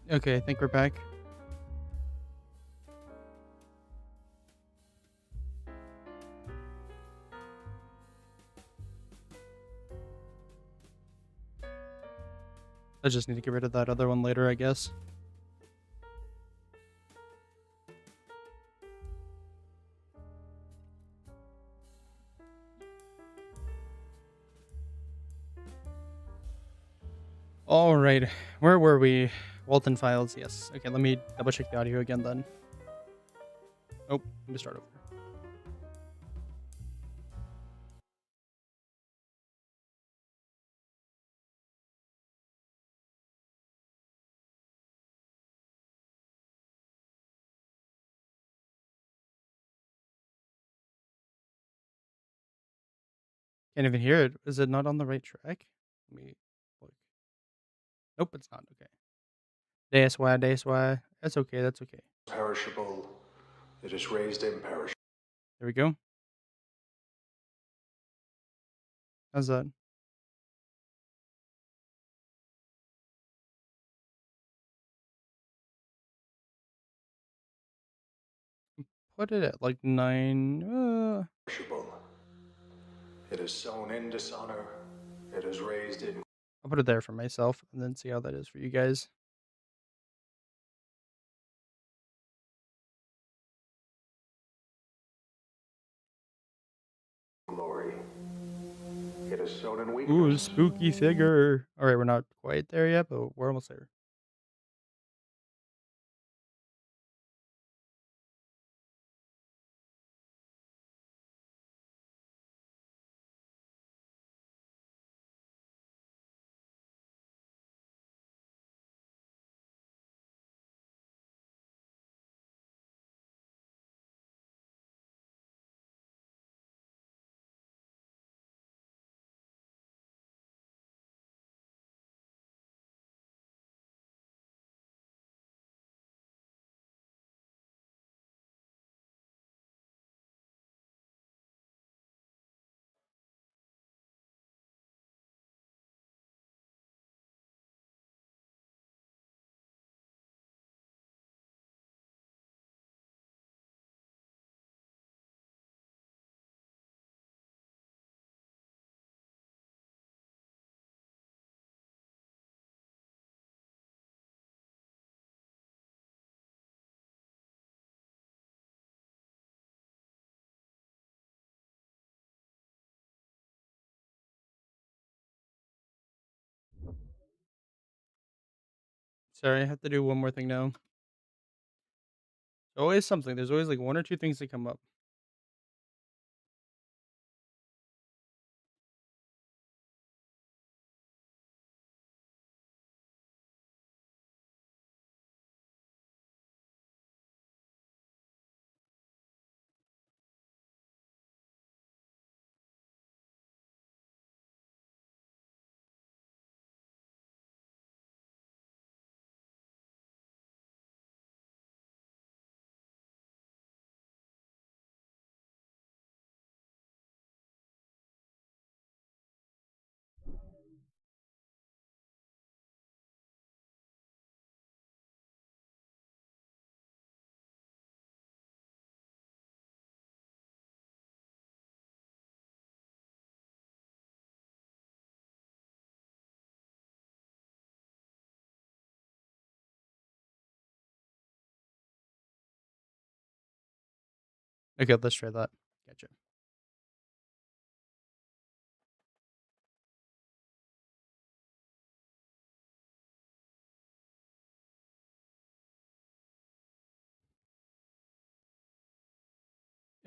Okay, I think we're back. I just need to get rid of that other one later, I guess. All right, where were we? Walten files, yes. Okay, let me double check the audio again then. Oh, let me start over. Can't even hear it. Is it not on the right track? Let me look. Nope, it's not. Okay. DSY. That's okay. That's okay. Perishable. It is raised imperishable. There we go. How's that? Put it at like 9. It is sown in dishonor. It is raised in I'll put it there for myself and then see how that is for you guys. glory. It is sown in weakness. Ooh, spooky figure. All right, we're not quite there yet, but we're almost there. Sorry, I have to do one more thing now. Always something. There's always like one or two things that come up. Okay, let's try that.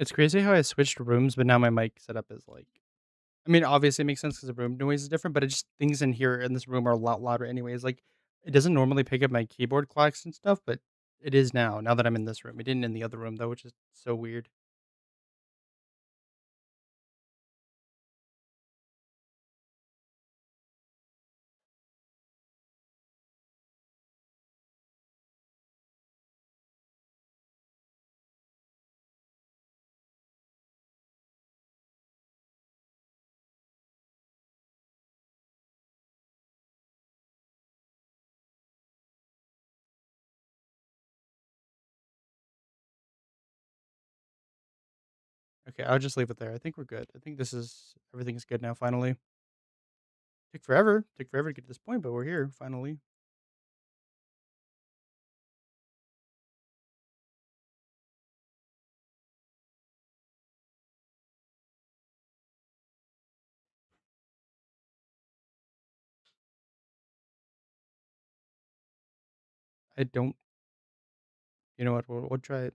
It's crazy how I switched rooms, but now my mic setup is like. I mean, obviously it makes sense because the room noise is different, but it just things in here in this room are a lot louder anyways. Like, it doesn't normally pick up my keyboard clocks and stuff, but it is now. Now that I'm in this room, it didn't in the other room though, which is so weird. Okay, I'll just leave it there. I think we're good. I think this is everything's good now. Finally, took forever to get to this point, but we're here finally. I don't. You know what? We'll try it.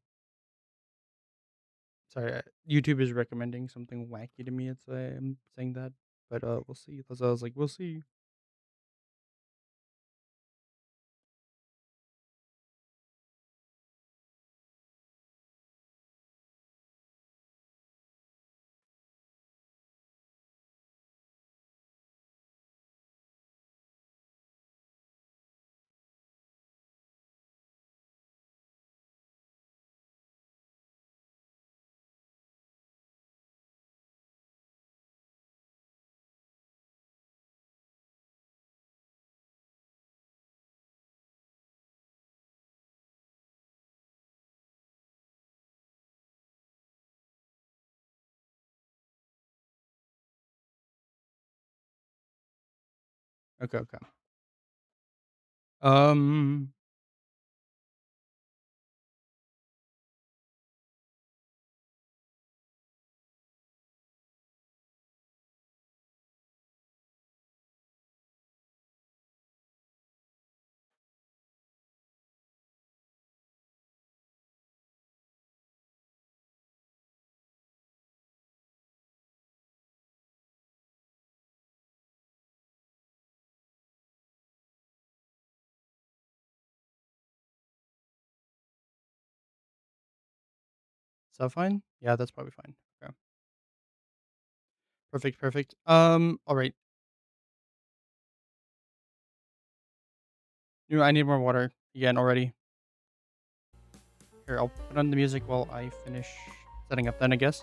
Sorry, YouTube is recommending something wacky to me. It's why I'm saying that, but we'll see. That's why I was like, we'll see. Okay, okay. Um, is that fine? Yeah, that's probably fine. Okay, perfect, perfect. All right. You know, I need more water again already. Here, I'll put on the music while I finish setting up. Then I guess.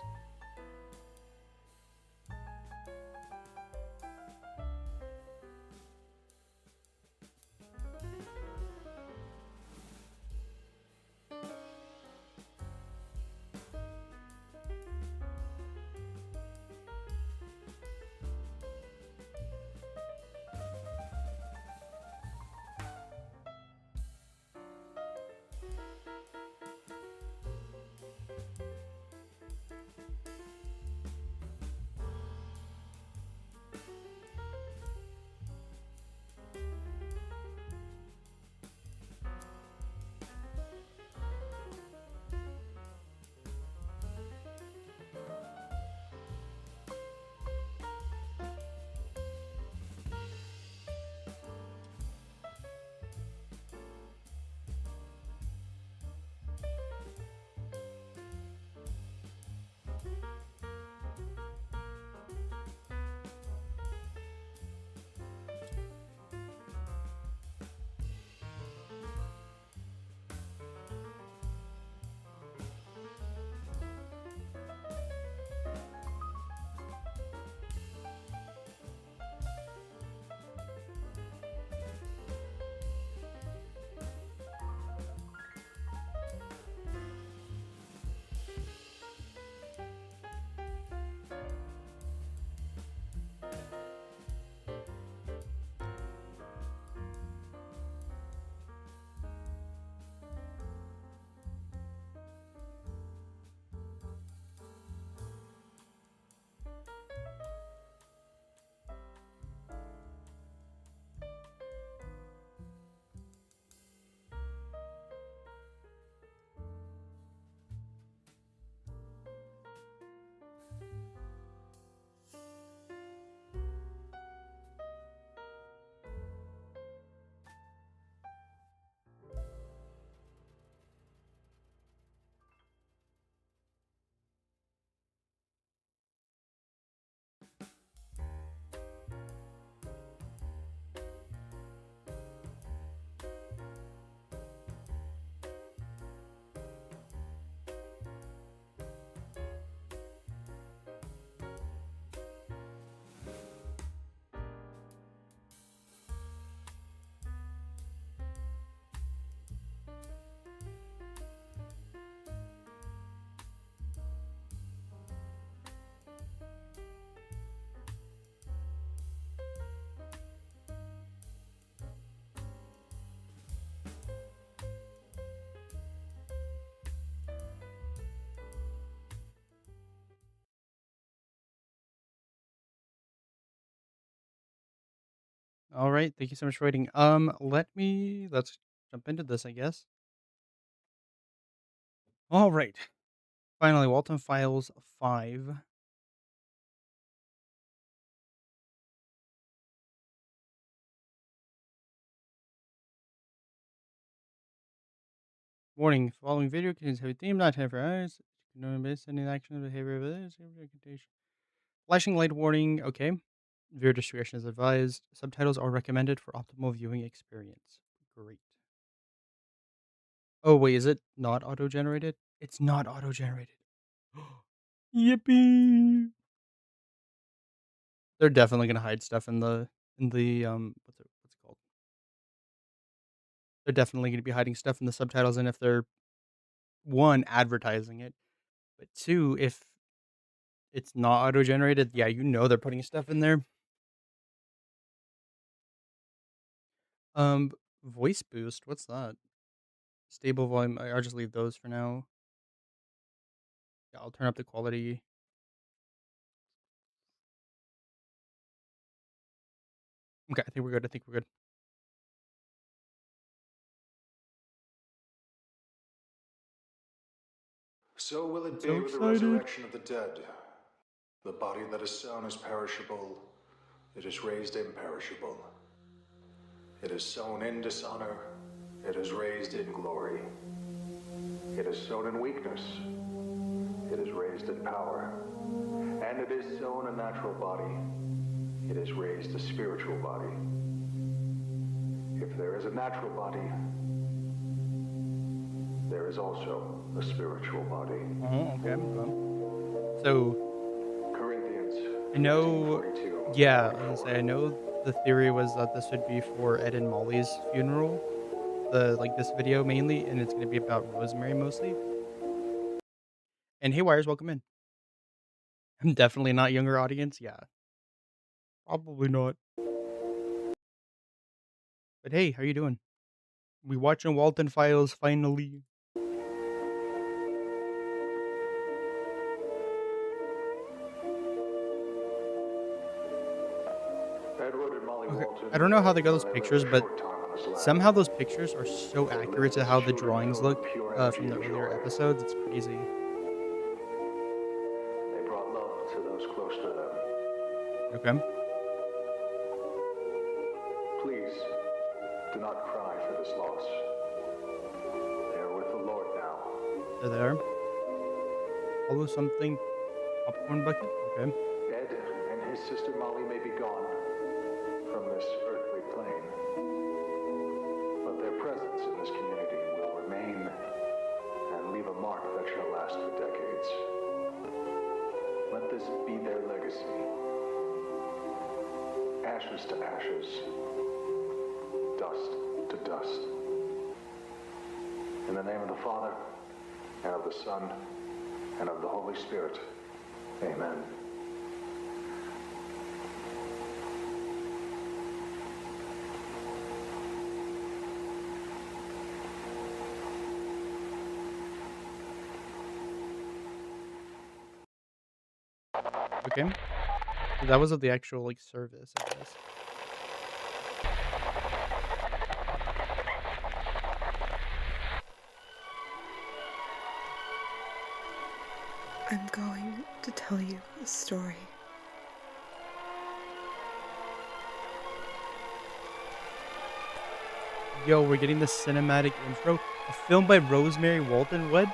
All right, thank you so much for waiting. Let's jump into this, I guess. All right, finally, Walton Files 5. Warning: following video contains heavy theme, not time for eyes. No miss any action or behavior of this. Flashing light warning. Okay. Viewer discretion is advised. Subtitles are recommended for optimal viewing experience. Great. Oh wait, is it not auto generated? It's not auto generated. Yippee! They're definitely gonna hide stuff in the what's it called? They're definitely gonna be hiding stuff in the subtitles, and if they're one advertising it, but two, if it's not auto generated, yeah, they're putting stuff in there. Um, Voice boost. What's that? Stable volume. I'll just leave those for now. Yeah, I'll turn up the quality. Okay, I think we're good. I think we're good. So will I'm it so be with the excited. resurrection of the dead. The body that is sown is perishable, it is raised imperishable. It is sown in dishonor, it is raised in glory. It is sown in weakness, it is raised in power. And it is sown a natural body, it is raised a spiritual body. If there is a natural body, there is also a spiritual body. Oh, okay. So Corinthians I know. 15:42 Yeah, I was gonna 44. say I know the theory was that this would be for Ed and Molly's funeral. This video mainly, and it's gonna be about Rosemary mostly. And Haywires, welcome in. I'm definitely not younger audience. Yeah, probably not. But hey, how you doing? We watching Walton Files finally. Edward and Molly Okay, Walton, I don't know how they got though those they lived pictures, a but short time on this land, somehow those pictures are so they accurate lived to as how the children drawings filled look with pure energy from the and earlier joy. episodes. It's crazy. They brought love to those close to them. Okay, Please, do not cry for this loss. They are with the Lord now. they're there. Follow something. Popcorn bucket. Okay. Ed and his sister Molly may be gone from this earthly plane, but their presence in this community will remain and leave a mark that shall last for decades. Let this be their legacy. Ashes to ashes, dust to dust. In the name of the Father, and of the Son, and of the Holy Spirit. Amen. Okay. So that was of the actual service, I guess. I'm going to tell you a story. Yo, we're getting the cinematic intro. A film by Rosemary Walton. What?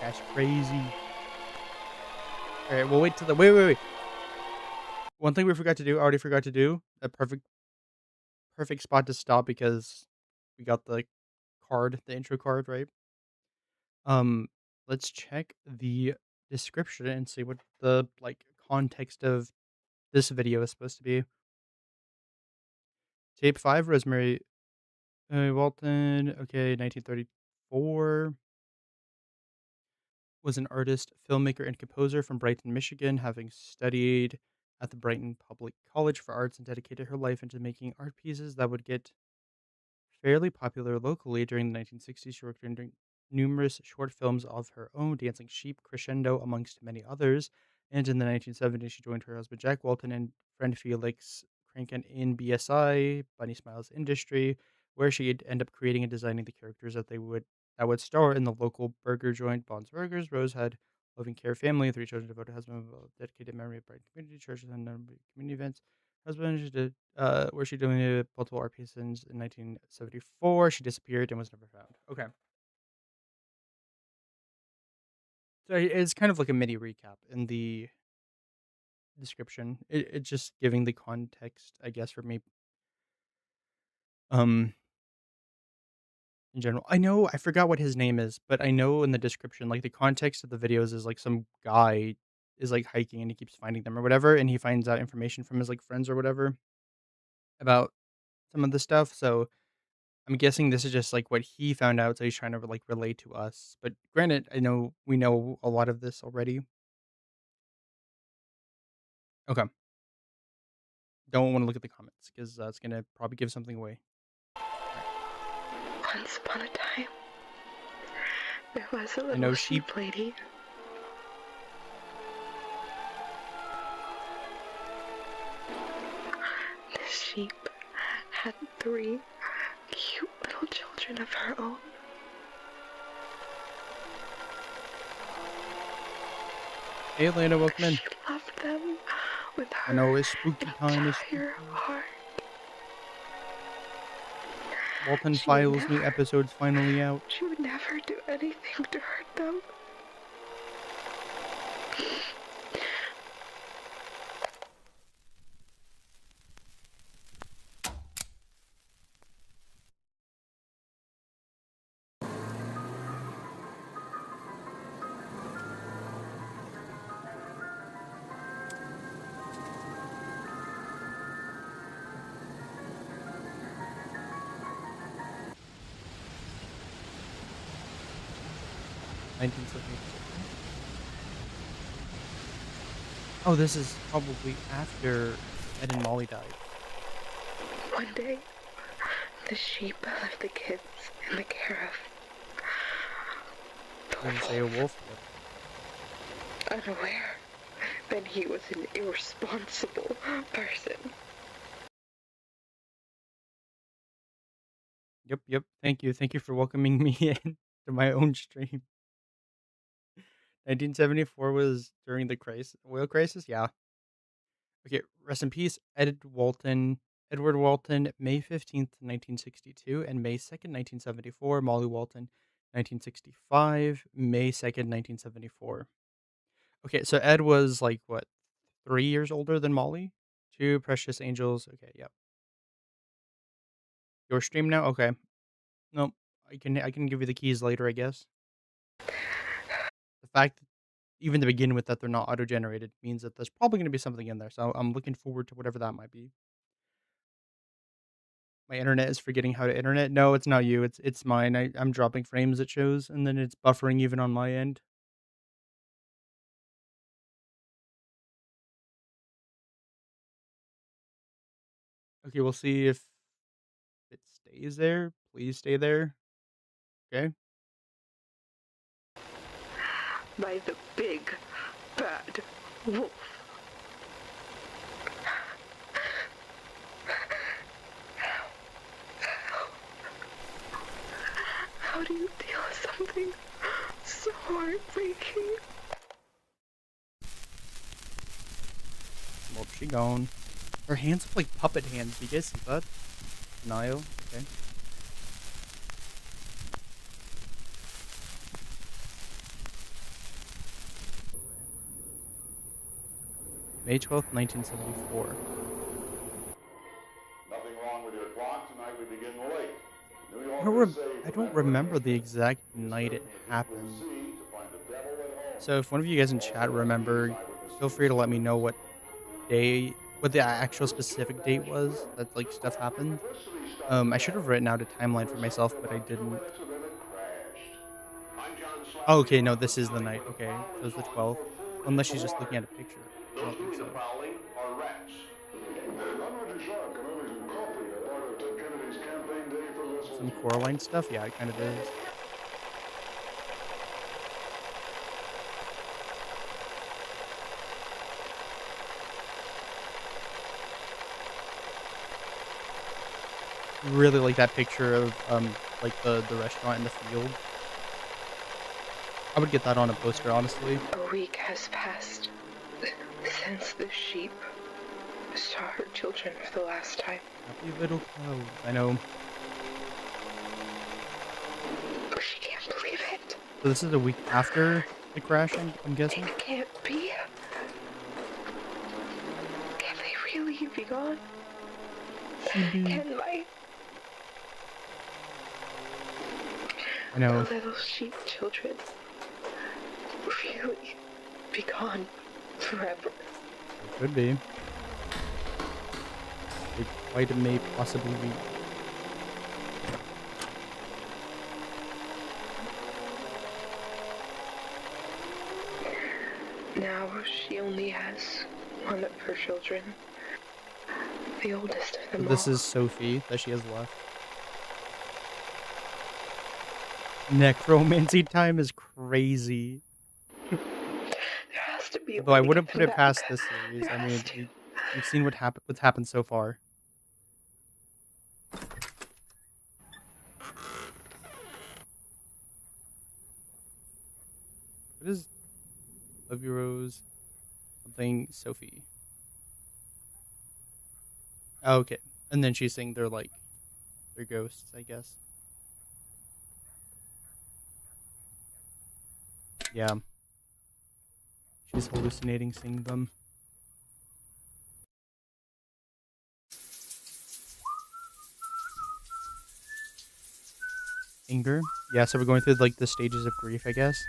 That's crazy. All right, we'll wait till the wait. One thing we forgot to do, already forgot to do, a perfect spot to stop because we got the card, the intro card, right? Um, let's check the description and see what the context of this video is supposed to be. Tape 5, Rosemary Walton, okay, 1934. Was an artist, filmmaker, and composer from Brighton, Michigan, having studied at the Brighton Public College for Arts and dedicated her life into making art pieces that would get fairly popular locally during the 1960s. She worked during numerous short films of her own, Dancing Sheep, Crescendo, amongst many others. And in the 1970s, she joined her husband Jack Walton and friend Felix Kranken in BSI, Bunny Smiles Industry, where she'd end up creating and designing the characters that would star in the local burger joint Bond's Burgers. Rose had loving care family, three children, devoted husband, dedicated memory of bright community churches and number of community events. Husband, she did, where she donated multiple art pieces in 1974. She disappeared and was never found. Okay, so it's kind of like a mini recap in the description. It's just giving the context, I guess, for me. Um, in general, I forgot what his name is, but I know in the description, like the context of the videos is like some guy is like hiking and he keeps finding them or whatever, and he finds out information from his like friends or whatever about some of the stuff. So I'm guessing this is just like what he found out, so he's trying to like relate to us. But granted, I know we know a lot of this already. Okay, don't want to look at the comments because that's gonna probably give something away. All right, Once upon a time, there was a I little know sheep. sheep lady. This sheep had three cute little children of her own. Hey, Lena, welcome in. She loved them with I know her it's spooky time. It's spooky. entire heart. Walton She would Files new never, episodes finally out. she would never do anything to hurt them. 1976. Oh, this is probably after Ed and Molly died. One day, the sheep left the kids in the care of the Doesn't say a wolf, wolf yet. unaware that he was an irresponsible person. Yep, yep. Thank you for welcoming me in to my own stream. 1974 was during the oil crisis. Yeah. Okay. Rest in peace, Edward Walton, May 15th, 1962, and May 2nd, 1974. Molly Walton, 1965, May 2nd, 1974. Okay, so Ed was like what, 3 years older than Molly? Two precious angels. Okay, yep. Your stream now. Okay. Nope. I can give you the keys later, I guess. The fact that even to begin with that they're not auto generated means that there's probably going to be something in there. So I'm looking forward to whatever that might be. My internet is forgetting how to internet. No, it's not you. It's mine. I'm dropping frames it shows, and then it's buffering even on my end. Okay, we'll see if it stays there. Please stay there. Okay. By the big, bad wolf. How do you deal with something so heartbreaking? Well, she gone. Her hands look like puppet hands. Do you guys see that? Niall. Okay. May 12th, 1974. Nothing wrong with your clock. Tonight we begin late. New I don't, Yorkers rem- say I don't remember remember the anything. exact night it Certain that people happened. see to find the devil at home. So if one of you guys in chat remember, feel free to let me know what the actual specific date was that like stuff happened. I should have written out a timeline for myself, but I didn't. Oh, okay, no, this is the night. Okay, so it's the 12th. Unless she's just looking at a picture. I don't think so. Are rats. I'm not sure. I can only do coffee. A part of Ted Kennedy's campaign day for this. Some Coraline stuff? Yeah, it kind of is. really like that picture of, like, the restaurant in the field. I would get that on a poster, honestly. A week has passed since the sheep saw her children for the last time. Happy little clouds. I know. She can't believe it. So this is a week after the crash, I'm guessing? It can't be. Can they really be gone? Can my I know. little sheep children really be gone forever? It could be. It quite may possibly be. Now she only has one of her children. The oldest of them This all. is Sophie that she has left. Necromancy time is crazy. There has to be a Although way I to wouldn't get put them it past back. this series. There I has mean, to. we've seen what's happened so far. What is Love You Rose? Something Sophie. Oh, okay. And then she's saying they're ghosts, I guess. Yeah. She's hallucinating seeing them. Anger? Yeah, so we're going through like the stages of grief, I guess.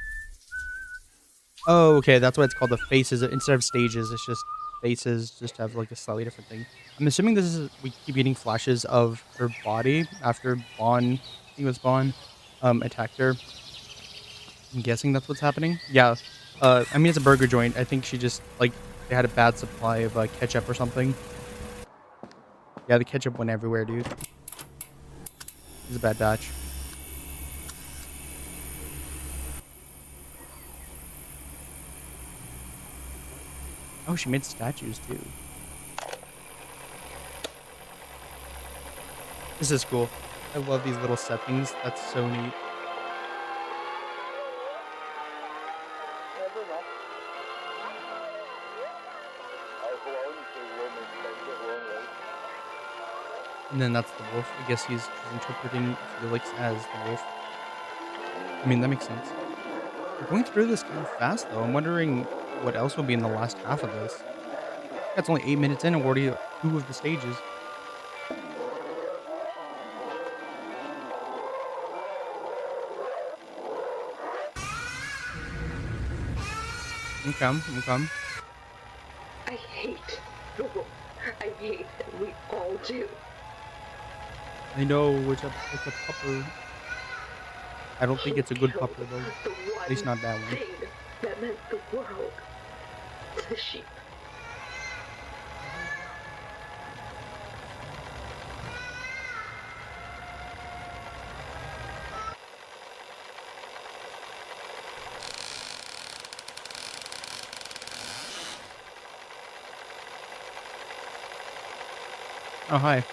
Oh, okay, that's why it's called the phases. Instead of stages, it's just phases, just have like a slightly different thing. I'm assuming we keep getting flashes of her body after Bond, I think it was Bond, attacked her. I'm guessing that's what's happening. Yeah. I mean, it's a burger joint. I think she just, like, they had a bad supply of ketchup or something. Yeah, the ketchup went everywhere, dude. It's a bad batch. Oh, she made statues too. This is cool. I love these little settings. That's so neat. And then that's the wolf. I guess she's interpreting Felix as the wolf. I mean, that makes sense. We're going through this kind of fast, though. I'm wondering what else will be in the last half of this. That's only 8 minutes in and we're already at 2 of the stages. Okay, okay. I hate the wolf. I hate that we all do. I know it's a pupper. I don't think it's a good pupper, though. The one At least not that one. thing that meant the world to the sheep. Oh, hi.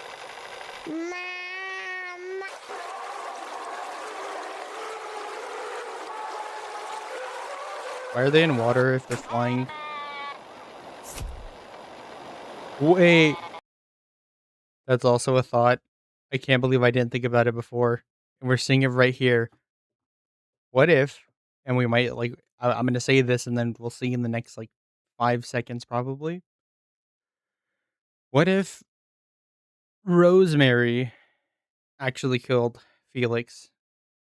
Why are they in water if they're flying? Wait. That's also a thought. I can't believe I didn't think about it before. And we're seeing it right here. What if, and we might, like, I'm going to say this and then we'll see in the next, like, 5 seconds probably. What if Rosemary actually killed Felix?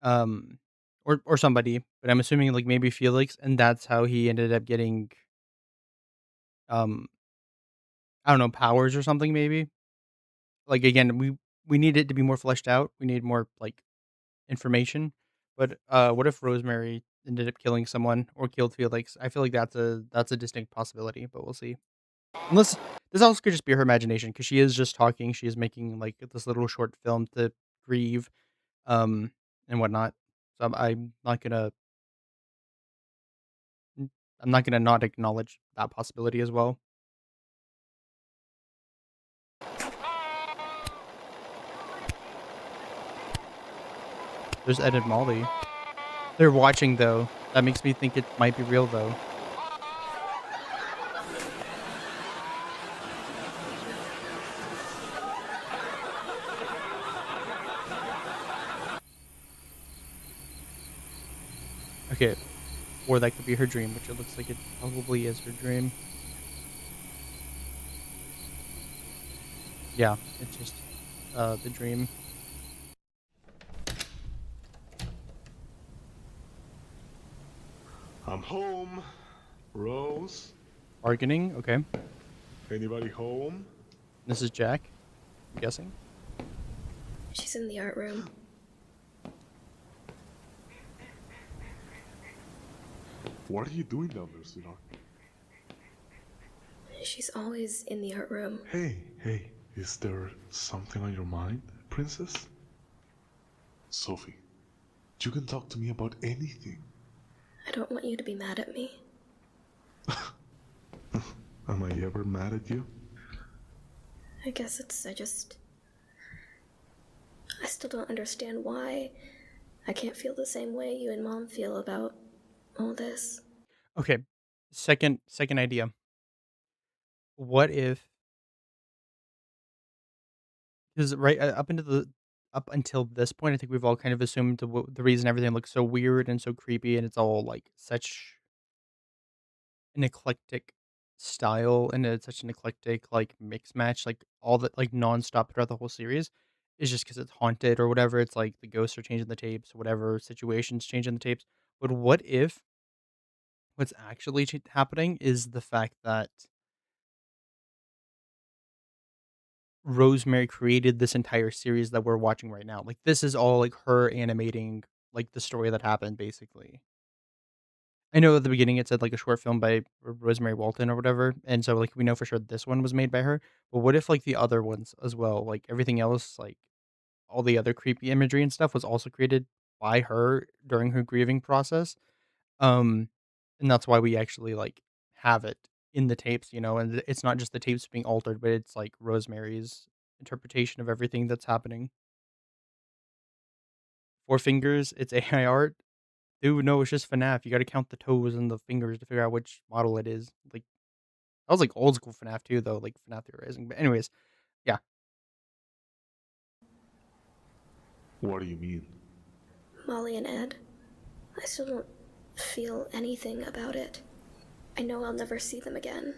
Um, or somebody, but I'm assuming, like, maybe Felix, and that's how he ended up getting, um, I don't know, powers or something maybe? Like, again, we need it to be more fleshed out. We need more, like, information. But, what if Rosemary ended up killing someone or killed Felix? I feel like that's a distinct possibility, but we'll see. Unless this also could just be her imagination, because she is just talking. She is making, like, this little short film to grieve, um, and whatnot. So I'm not gonna not acknowledge that possibility as well. There's Ed and Molly. They're watching though. That makes me think it might be real though. Okay, or that could be her dream, which it looks like it probably is her dream. Yeah, it's just the dream. I'm home. Rose, Bargaining. Okay, anybody home? this is Jack. I'm guessing. She's in the art room. What are you doing down there, sweetheart? She's always in the art room. Hey, is there something on your mind, princess? Sophie, you can talk to me about anything. I don't want you to be mad at me. Am I ever mad at you? I guess I still don't understand why I can't feel the same way you and Mom feel about all this. Okay, second idea. What if, because right up until this point, I think we've all kind of assumed the reason everything looks so weird and so creepy, and it's all like such an eclectic style and it's such an eclectic like mix match, like all the like nonstop throughout the whole series, is just because it's haunted or whatever. It's like the ghosts are changing the tapes, whatever situations changing the tapes. But what if what's actually happening is the fact that Rosemary created this entire series that we're watching right now. Like this is all like her animating like the story that happened basically. I know at the beginning it said like a short film by Rosemary Walton or whatever, and so like we know for sure this one was made by her. But what if like the other ones as well, like everything else, like all the other creepy imagery and stuff was also created by her during her grieving process? Um, and that's why we actually like have it in the tapes, and it's not just the tapes being altered, but it's like Rosemary's interpretation of everything that's happening. Four fingers, it's AI art. Dude, no, it's just FNAF. You got to count the toes and the fingers to figure out which model it is. Like that was like old school FNAF too, though, like FNAF theorizing. But anyways, yeah. What do you mean? Molly and Ed, I still don't feel anything about it. I know I'll never see them again,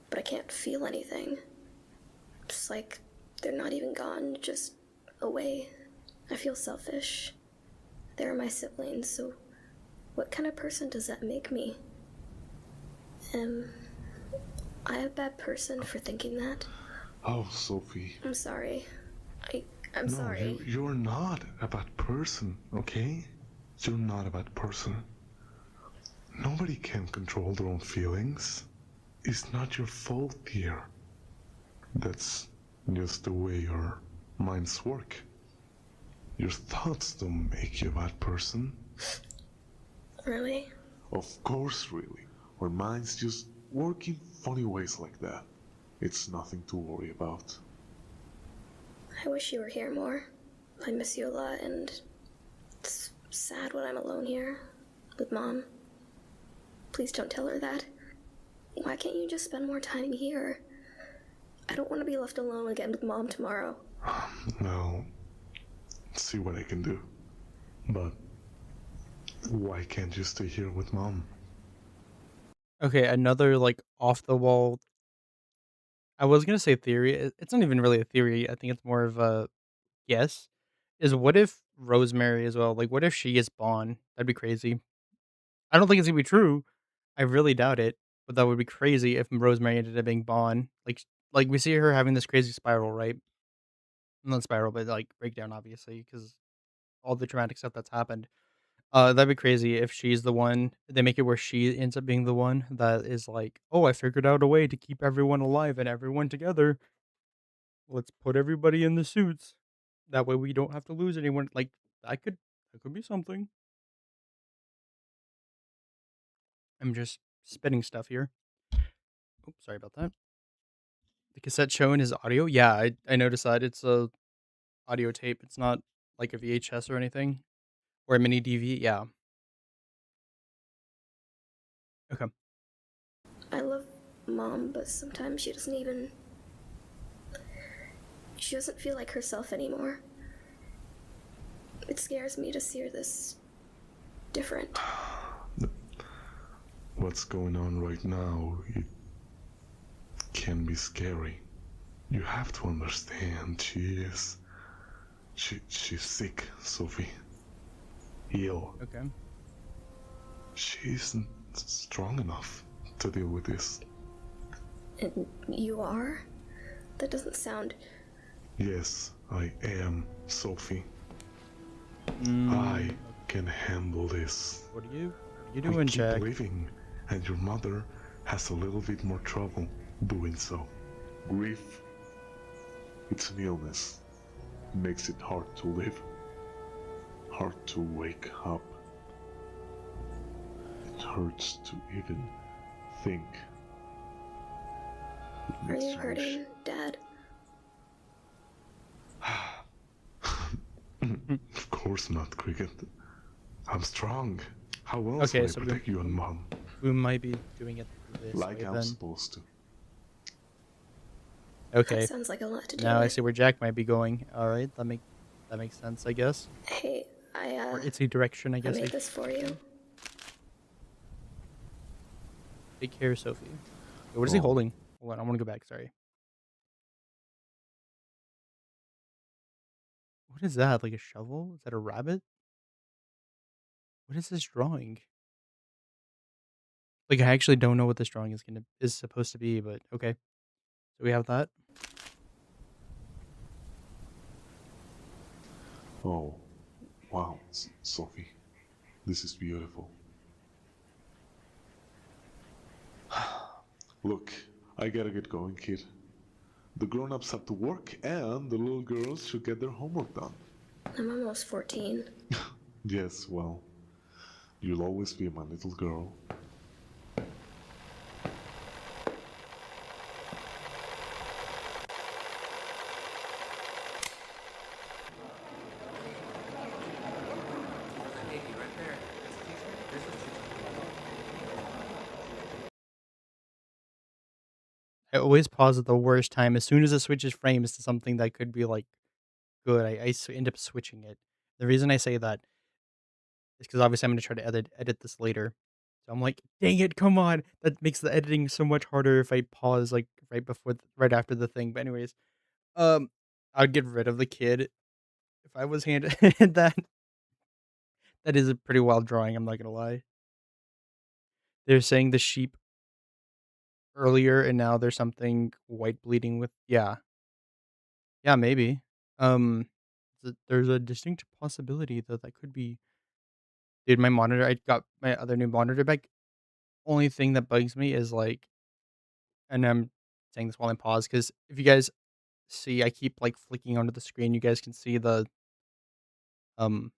but I can't feel anything. It's like they're not even gone, just away. I feel selfish. They're my siblings, so what kind of person does that make me? Am I a bad person for thinking that? Oh, Sophie. I'm sorry. I'm No, sorry. you're not a bad person, okay? You're not a bad person. Nobody can control their own feelings. It's not your fault, dear. That's just the way your minds work. Your thoughts don't make you a bad person. Really? Of course, really. Our minds just work in funny ways like that. It's nothing to worry about. I wish you were here more. I miss you a lot, and it's sad when I'm alone here with Mom. Please don't tell her that. Why can't you just spend more time here? I don't want to be left alone again with Mom tomorrow. I'll see what I can do. But why can't you stay here with Mom? Okay, another like off the wall. I was gonna say theory. It's not even really a theory. I think it's more of a guess. Is what if Rosemary as well? Like, what if she is Bond? That'd be crazy. I don't think it's gonna be true. I really doubt it, but that would be crazy if Rosemary ended up being Bond. Like we see her having this crazy spiral, right? Not spiral, but like breakdown, obviously, because all the traumatic stuff that's happened. That'd be crazy if she's the one. They make it where she ends up being the one that is like, oh, I figured out a way to keep everyone alive and everyone together. Let's put everybody in the suits. That way we don't have to lose anyone. Like that could be something. I'm just spitting stuff here. Oops, sorry about that. The cassette shown is audio. Yeah, I noticed that it's a audio tape. It's not like a VHS or anything. Or a mini DV, yeah. Okay. I love Mom, but sometimes she doesn't feel like herself anymore. It scares me to see her this different. What's going on right now, it can be scary. You have to understand, she's sick, Sophie. Ill. Okay. She isn't strong enough to deal with this. And you are? That doesn't sound... Yes, I am, Sophie. Mm, I can handle this. what are you We doing, keep Jack? living, and your mother has a little bit more trouble doing so. Grief, it's an illness. It makes it hard to live, hard to wake up. It hurts to even think. It Are makes you hurting, Dad? Of course not, Cricket. I'm strong. How else Okay, will I so protect you and Mom? we might be doing it this Like way I'm then. supposed to. Okay. That sounds like a lot to do. Now I see where Jack might be going. All right, that makes sense, I guess. Hey, Or it's a direction, I I guess. made this for you. Take care, Sophie. Wait, what is he Oh. holding? Hold on, I want to go back. Sorry. What is that? Like a shovel? Is that a rabbit? What is this drawing? Like, I actually don't know what this drawing is supposed to be, but okay. So we have that. Oh, wow, Sophie. This is beautiful. Look, I gotta get going, kid. The grown-ups have to work, and the little girls should get their homework done. I'm almost 14. Yes, well, you'll always be my little girl. I always pause at the worst time. As soon as it switches frames to something that could be like good, end up switching it. The reason I say that is because obviously I'm gonna try to edit this later. So I'm like, dang it, come on! That makes the editing so much harder if I pause like right after the thing. But anyways, I'd get rid of the kid if I was handed that. That is a pretty wild drawing. I'm not gonna lie. They're saying the sheep earlier, and now there's something white bleeding with yeah, maybe. Um, there's a distinct possibility that that could be. Dude, my monitor. I got my other new monitor back. Only thing that bugs me is like, and I'm saying this while I'm paused because if you guys see, I keep like flicking onto the screen. You guys can see the um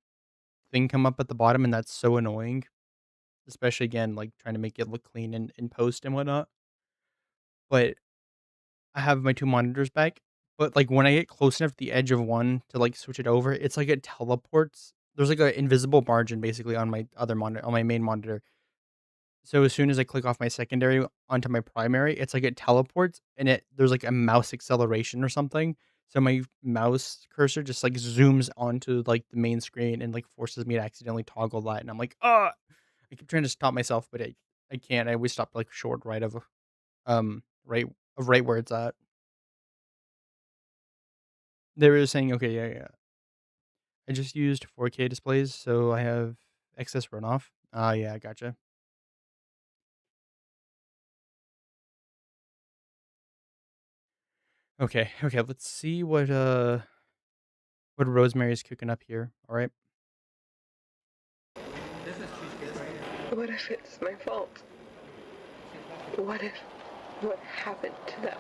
thing come up at the bottom, and that's so annoying. Especially again, like trying to make it look clean in post and whatnot. But I have my 2 monitors back, but, like, when I get close enough to the edge of one to, like, switch it over, it's like it teleports. There's, like, a invisible margin basically on my other monitor on my main monitor. So as soon as I click off my secondary onto my primary, it's like it teleports and there's, like, a mouse acceleration or something. So my mouse cursor just, like, zooms onto, like, the main screen and, like, forces me to accidentally toggle that, and I'm like, "Ah!" I keep trying to stop myself, but I can't. I always stop, like, short right right where it's at. They were saying, okay, yeah, yeah. I just used 4K displays, so I have excess runoff. Ah, yeah, gotcha. Okay, okay, let's see what Rosemary's cooking up here. All right. What if it's my fault? What if what happened to them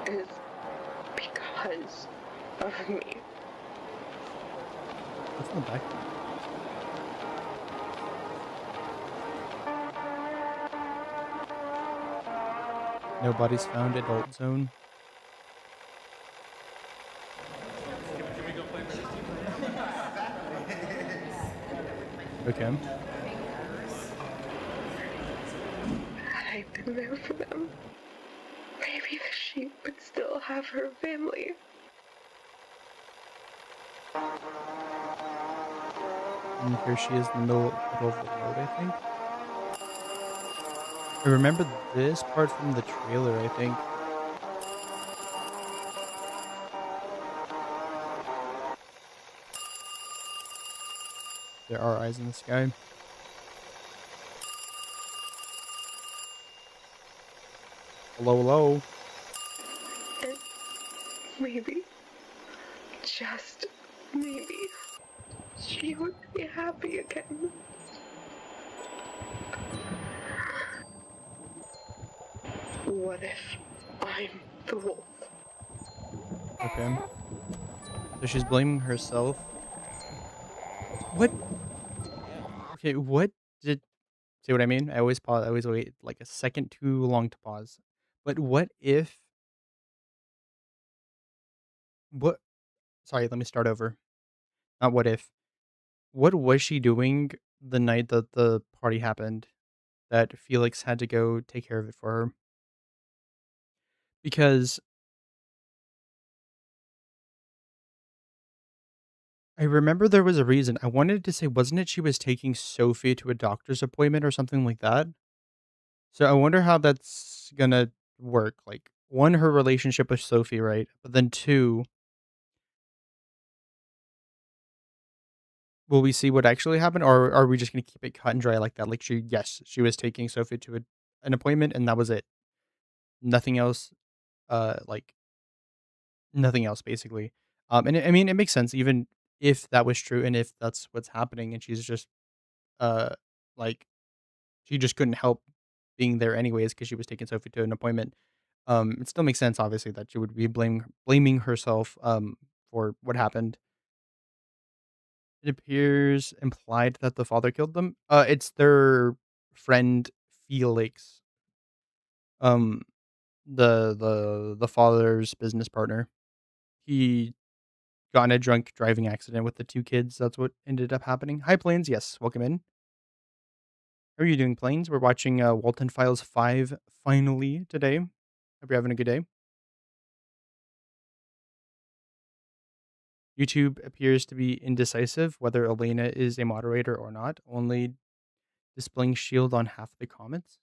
is because of me? What's in the back? No bodies found. Adult zone. Okay. Had I been there for them, maybe the sheep would still have her family. And here she is in the middle of the road, I think. I remember this part from the trailer, I think. There are eyes in the sky. Hello, hello. And maybe, just maybe, she would be happy again. What if I'm the wolf? Okay. So she's blaming herself. What? Okay, what did see what I mean? I always pause. I always wait like a second too long to pause. But what if? What? Sorry, let me start over. Not what if. What was she doing the night that the party happened? That Felix had to go take care of it for her because I remember there was a reason. I wanted to say, wasn't it she was taking Sophie to a doctor's appointment or something like that? So I wonder how that's gonna work. Like, one, her relationship with Sophie, right? But then two, will we see what actually happened, or are we just gonna keep it cut and dry like that? Like, yes, she was taking Sophie to an appointment, and that was it. Nothing else. Like nothing else, basically. And I mean, it makes sense, even if that was true, and if that's what's happening, and she's just uh, like she just couldn't help being there anyways because she was taking Sophie to an appointment. It still makes sense, obviously, that she would be blaming herself for what happened. It appears implied that the father killed them. It's their friend Felix, um, the father's business partner. He got in a drunk driving accident with the two kids. That's what ended up happening. Hi, Plains. Yes, welcome in. How are you doing, Plains? We're watching Walten Files 5 finally today. Hope you're having a good day. YouTube appears to be indecisive whether Elena is a moderator or not, only displaying shield on half the comments.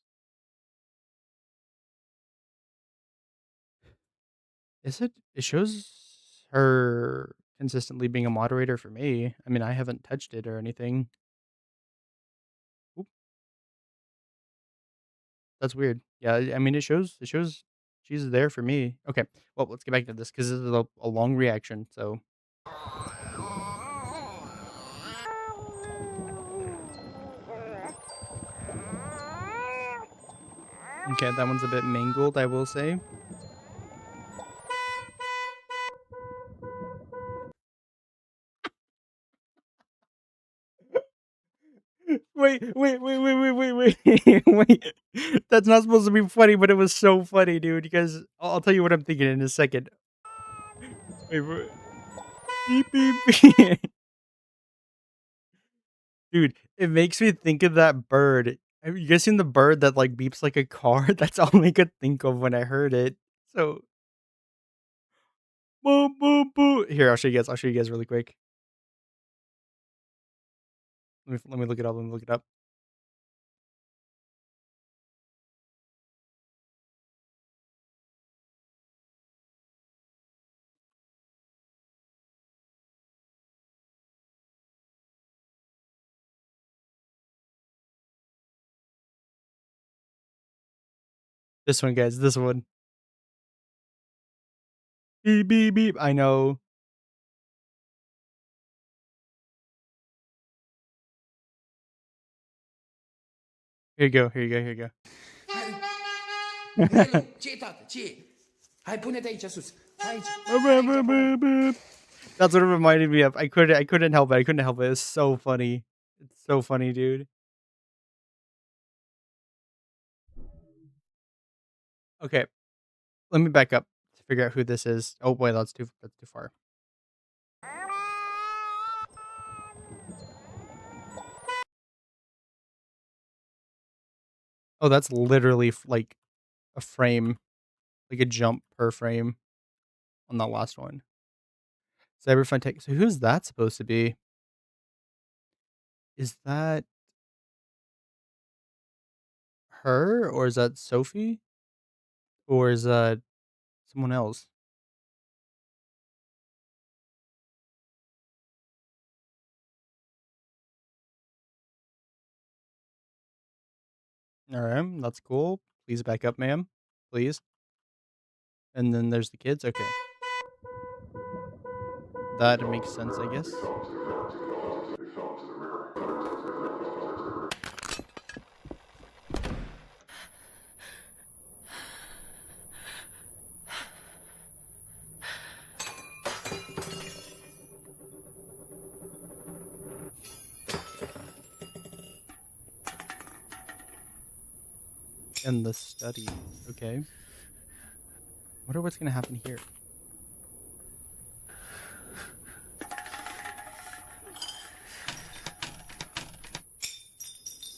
Is it? It shows her consistently being a moderator for me. I mean, I haven't touched it or anything. Oop, that's weird. Yeah, I mean, it shows she's there for me. Okay, well, let's get back to this because this is a long reaction. So, okay, that one's a bit mangled, I will say. Wait. Wait. That's not supposed to be funny, but it was so funny, dude, because I'll tell you what I'm thinking in a second. Wait. Beep, beep, beep. Dude, it makes me think of that bird. Have you guys seen the bird that, like, beeps like a car? That's all I could think of when I heard it. So, boo, boo, boo. Here, I'll show you guys really quick. Let me look it up. Let me look it up. This one, guys. This one. Beep, beep, beep. I know. Here you go. Here you go. Here you go. That's what it reminded me of. I couldn't help it. I couldn't help it. It's so funny. It's so funny, dude. Okay, let me back up to figure out who this is. Oh boy, that's too far. Oh, that's literally like a frame, like a jump per frame on that last one. Cyberfun Tech. So who's that supposed to be? Is that her or is that Sophie or is that someone else? All right, that's cool. Please back up, ma'am. Please. And then there's the kids. Okay, that makes sense, I guess. They fell into the river. And the study. Okay. Wonder what's gonna happen here.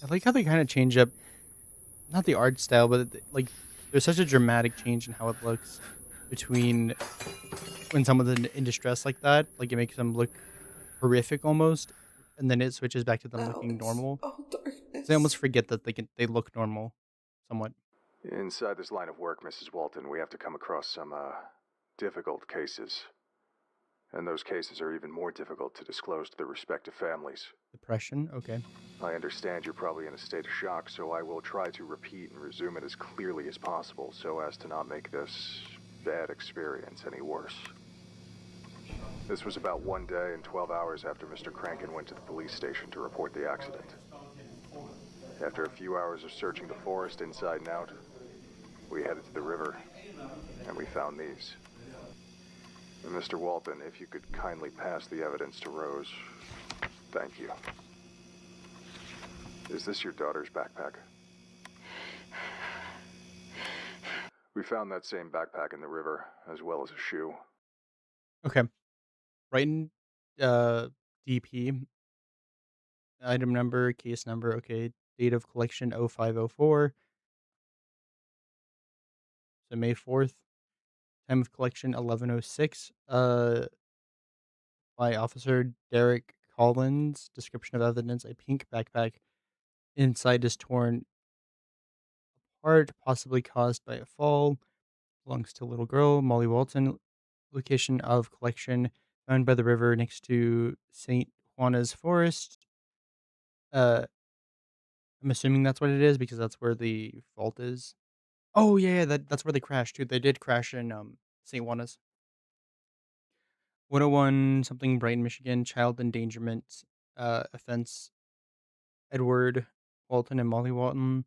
I like how they kind of change up, not the art style, but like there's such a dramatic change in how it looks between when someone's in distress like that. Like it makes them look horrific almost, and then it switches back to them Now looking it's normal. all So I almost darkness. forget that they look normal, somewhat. Inside this line of work, Mrs. Walton, we have to come across some, difficult cases. And those cases are even more difficult to disclose to their respective families. Depression. Okay. I understand you're probably in a state of shock, so I will try to repeat and resume it as clearly as possible so as to not make this bad experience any worse. This was about 1 day and 12 hours after Mr. Kranken went to the police station to report the accident. After a few hours of searching the forest inside and out, we headed to the river, and we found these. Mr. Walton, if you could kindly pass the evidence to Rose. Thank you. Is this your daughter's backpack? We found that same backpack in the river, as well as a shoe. Okay. Right in DP. Item number, case number. Okay. Date of collection 0504. So May 4th. Time of collection 1106. By Officer Derek Collins. Description of evidence: a pink backpack. Inside is torn apart, possibly caused by a fall. Belongs to a little girl, Molly Walton. Location of collection: found by the river next to St. Juana's Forest. Uh, I'm assuming that's what it is because that's where the vault is. Oh yeah, that's where they crashed too. They did crash in St. Juana's. 101 something Brighton, Michigan. Child endangerment offense. Edward Walton and Molly Walton.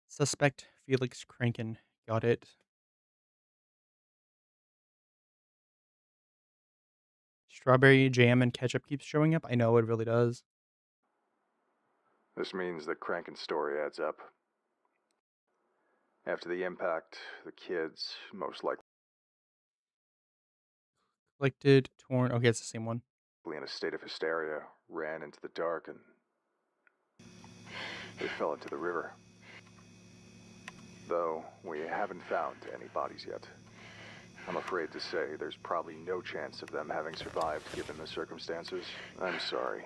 Suspect Felix Kranken. Got it. Strawberry jam and ketchup keeps showing up. I know it really does. This means that Kranken's story adds up. After the impact, the kids, most likely Collected, torn. Okay, it's the same one. in a state of hysteria, ran into the dark and they fell into the river. Though we haven't found any bodies yet. I'm afraid to say there's probably no chance of them having survived given the circumstances. I'm sorry.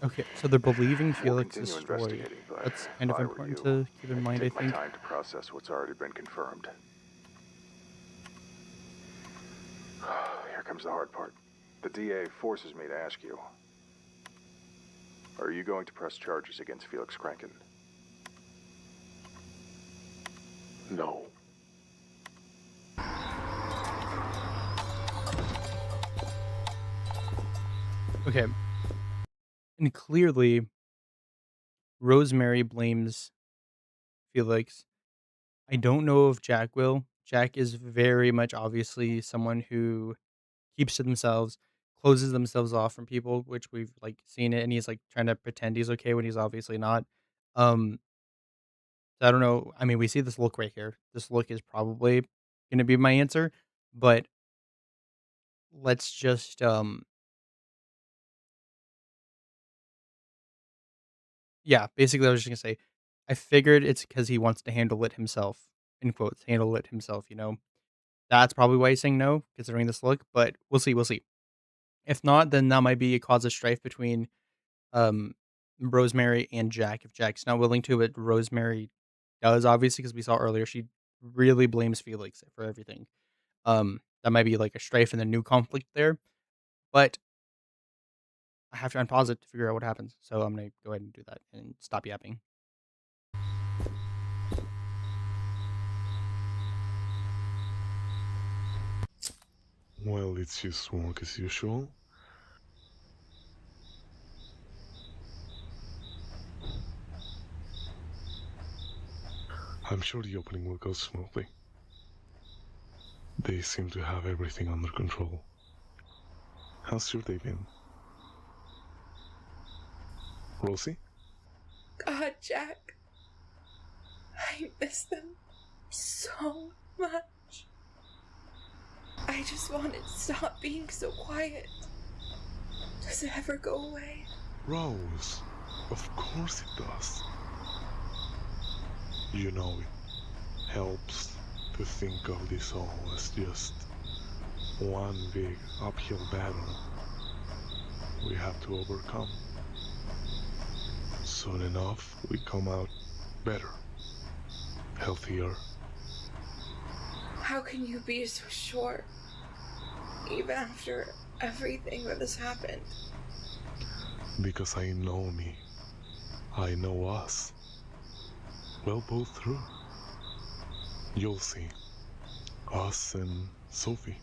Okay, so they're believing We'll Felix's continue story. investigating, but That's if kind of I were important you, to keep in mind, I take my think. time to process what's already been confirmed. Here comes the hard part. The DA forces me to ask you. Are you going to press charges against Felix Kranken? No. Okay. And clearly, Rosemary blames Felix. I don't know if Jack will. Jack is very much obviously someone who keeps to themselves, closes themselves off from people, which we've like seen it, and he's like trying to pretend he's okay when he's obviously not. Um, so I don't know. I mean, we see this look right here. This look is probably gonna be my answer, but let's just Yeah, basically, I was just gonna say, I figured it's because he wants to handle it himself, in quotes, "handle it himself," you know? That's probably why he's saying no, considering this look, but we'll see. If not, then that might be a cause of strife between, um, Rosemary and Jack, if Jack's not willing to, but Rosemary does, obviously, because we saw earlier she really blames Felix for everything. That might be, like, a strife and a new conflict there, but I have to unpause it to figure out what happens, so I'm gonna go ahead and do that and stop yapping. Well, it's just work as usual. I'm sure the opening will go smoothly. They seem to have everything under control. How's your day been? Rosie? God, Jack. I miss them so much. I just want it to stop being so quiet. Does it ever go away? Rose, of course it does. You know, it helps to think of this all as just one big uphill battle we have to overcome. Soon enough, we come out better, healthier. How can you be so sure? Even after everything that has happened. Because I know me. I know us. We'll pull through. You'll see. Us and Sophie.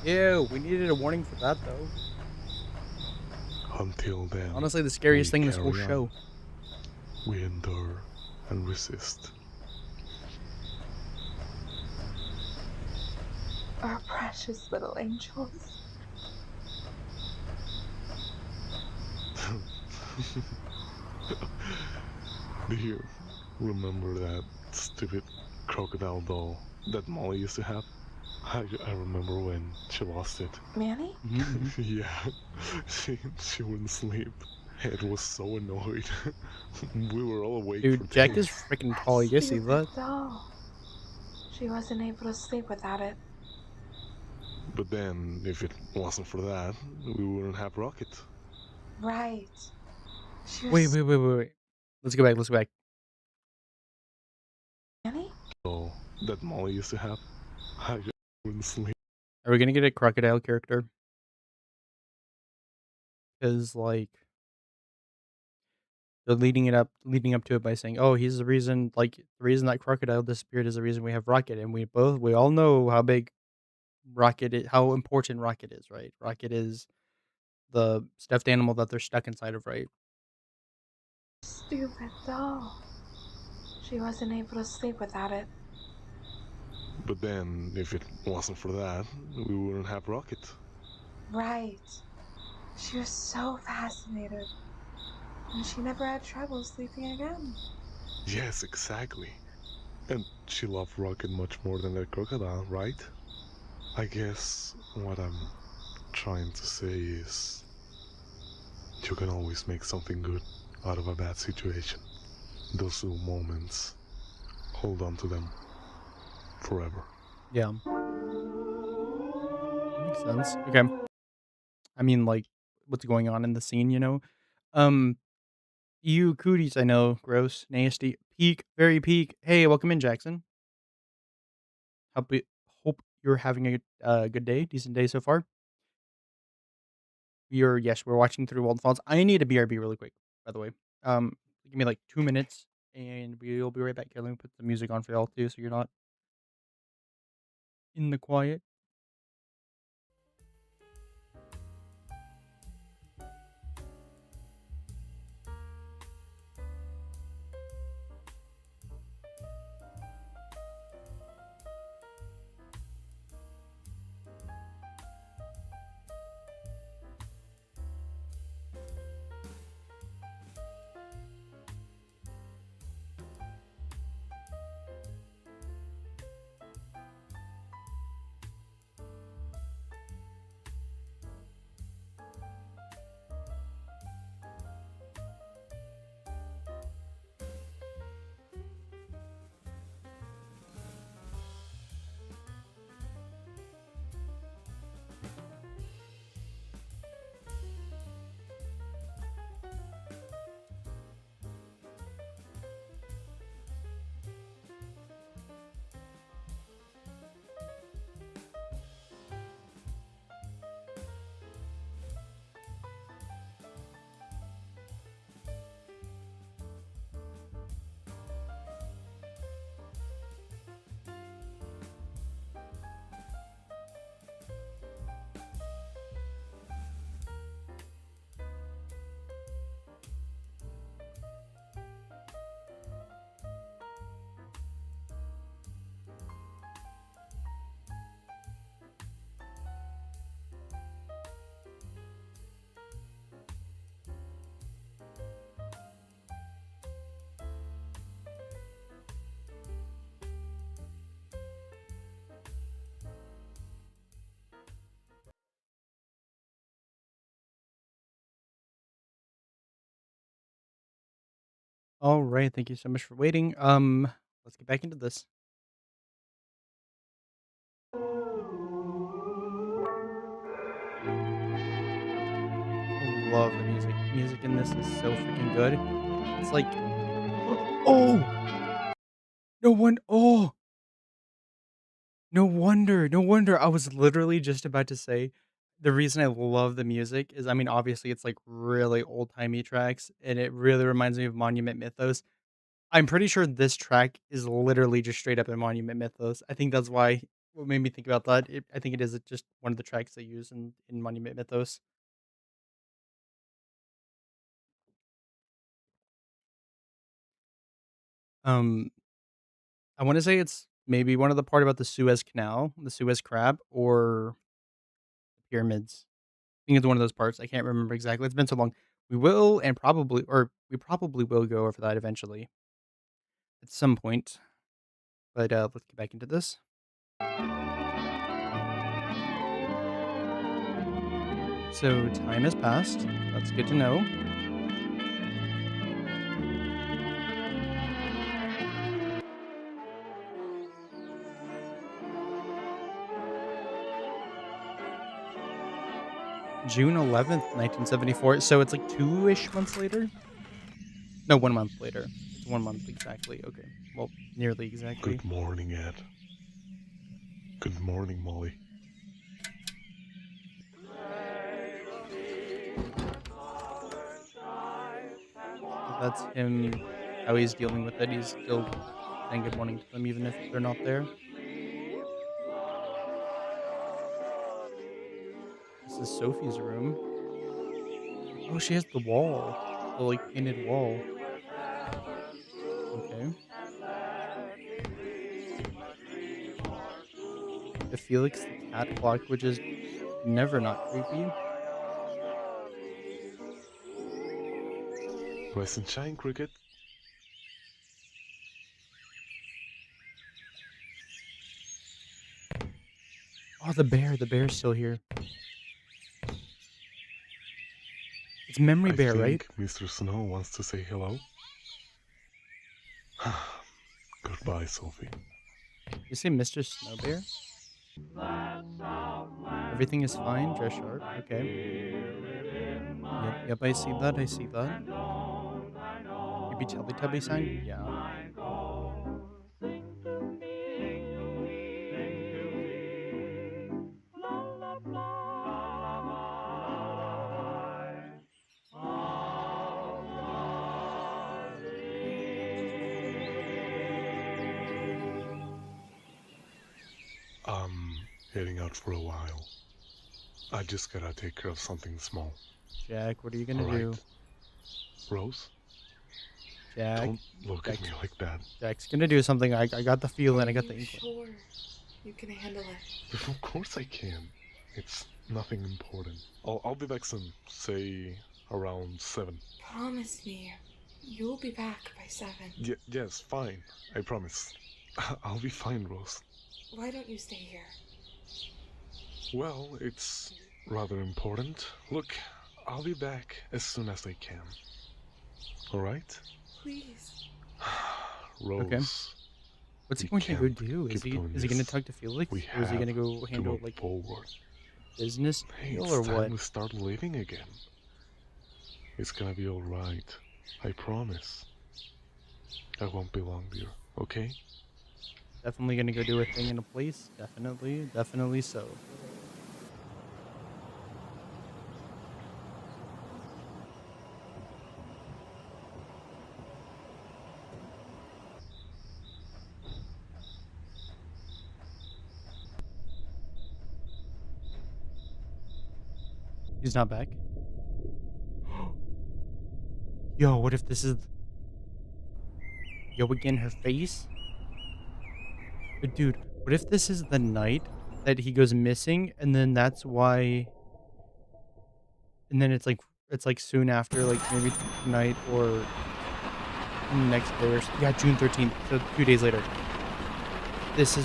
Ew, we needed a warning for that, though. Until then, Honestly, the scariest we thing in this whole carry on. show. We endure and resist. Our precious little angels. Do you remember that stupid crocodile doll that Molly used to have? I remember when she lost it. Manny? Yeah, she wouldn't sleep. Ed was so annoyed. We were all awake for Dude, Jack is days. freaking tall, you guys see that? doll. She wasn't able to sleep without it. But then, if it wasn't for that, we wouldn't have Rocket. Right. She Wait, was wait. Let's go back. Manny? So, that Molly used to have. I wouldn't sleep. Are we gonna get a crocodile character? Because, like, they're leading up to it by saying, "Oh, he's the reason, like, the reason that crocodile disappeared is the reason we have Rocket," and we all know how big how important Rocket is, right? Rocket is the stuffed animal that they're stuck inside of, right? Stupid doll. She wasn't able to sleep without it. But then, if it wasn't for that, we wouldn't have Rocket. Right. She was so fascinated. And she never had trouble sleeping again. Yes, exactly. And she loved Rocket much more than that crocodile, right? I guess what I'm trying to say is you can always make something good out of a bad situation. Those little moments, hold on to them forever. Yeah, makes sense. Okay. I mean, like, what's going on in the scene, you know? Um, you cooties, I know, gross, nasty, peak, very peak. Hey, welcome in, Jackson. Hope it, hope you're having a good day, decent day so far. Yes, we're watching through Walten Falls. I need a BRB really quick, by the way. Give me like 2 minutes, and we'll be right back. Here, let me put the music on for y'all too, so you're not in the quiet. All right, thank you so much for waiting. Let's get back into this. I love the music. Music in this is so freaking good. It's like, oh, no one, oh, no wonder. I was literally just about to say the reason I love the music is, I mean, obviously it's like really old timey tracks, and it really reminds me of Monument Mythos. I'm pretty sure this track is literally just straight up in Monument Mythos. I think that's why what made me think about that. I think it is just one of the tracks they use in Monument Mythos. Um, I want to say it's maybe one of the part about the Suez Canal, the Suez Crab, or pyramids. I think it's one of those parts. I can't remember exactly. It's been so long. We probably will go over that eventually at some point. But let's get back into this. So time has passed. That's good to know. June 11th, 1974. So it's like 2-ish months later. No, 1 month later. It's 1 month exactly. Okay. Well, nearly exactly. Good morning, Ed. Good morning, Molly. So that's him, how he's dealing with it. He's still saying good morning to them even if they're not there. This is Sophie's room. Oh, she has the wall. The like painted wall. Okay. The Felix the cat clock, which is never not creepy. Rise and shine, Cricket. Oh, the bear. The bear's still here. It's Memory I Bear, right? think Mr. Snow wants to say hello. Goodbye, Sophie. You say Mr. Snow Bear? Everything is fine, dress sharp. Okay. Yep, I see that. I see that. Maybe Teletubby sign? Yeah. Heading out for a while. I just gotta take care of something small. Jack, what are you gonna All right. do? Rose, Jack. don't look at me like that. Jack's gonna do something. I got the feeling. I got the Are you inkling. sure you can handle it? Of course I can. It's nothing important. I'll be back soon. Say around 7. Promise me you'll be back by 7. Yes, fine. I promise. I'll be fine, Rose. Why don't you stay here? Well, it's rather important. Look, I'll be back as soon as I can. Alright? Please. Rose. Okay. What's he We going to go can't do? Is keep he doing is he gonna this. talk to Felix? We Or is he gonna have go to handle move like forward. business Hey, deal it's or time what? to start living again. It's gonna be alright. I promise. I won't be long, dear. Okay? Definitely gonna go do a thing in a place. Definitely so. He's not back. Yo, what if this is Yo again her face? But dude, what if this is the night that he goes missing and then that's why and then it's like soon after, like maybe tonight or next day or yeah, June 13th, so 2 days later. This is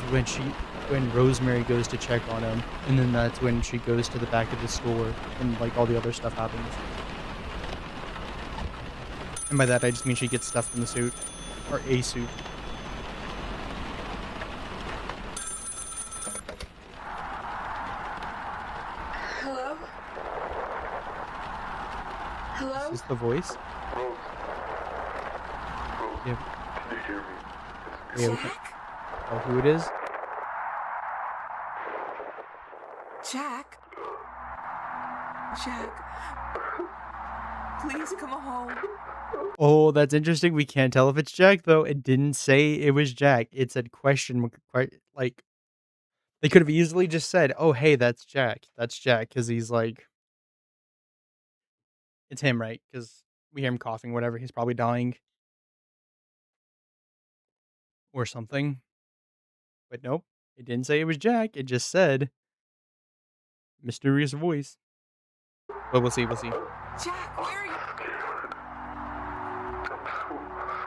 when Rosemary goes to check on him, and then that's when she goes to the back of the store and like all the other stuff happens. And by that, I just mean she gets stuffed in the suit. Or a suit. Hello? Is Hello? this the voice? Rose. Rose, Yeah. can you hear me? Yeah, we can. Jack? Oh, who it is? Jack? Jack? Please come home. Oh, that's interesting. We can't tell if it's Jack, though. It didn't say it was Jack. It said question mark, like, they could have easily just said, "Oh, hey, that's Jack. That's Jack," because he's like, it's him, right? Because we hear him coughing, whatever. He's probably dying or something. But nope, it didn't say it was Jack. It just said mysterious voice. But we'll see. We'll see. Jack, where are you? I'm so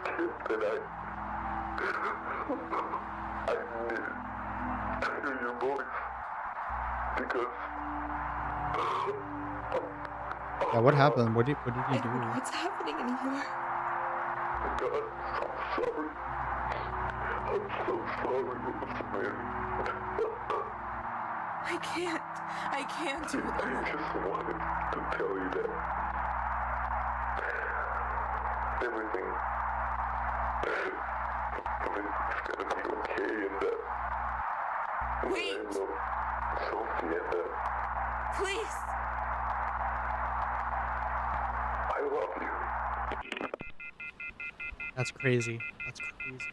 scared that I need to hear your voice because Yeah, what happened? What did I he don't know do? what's happening anymore. God, I'm sorry. I'm so sorry, Rosemary. I can't do it I alone. just wanted to tell you that everything everything's gonna be okay and that Wait. I love Sophie and that Please. I love you. That's crazy. That's crazy.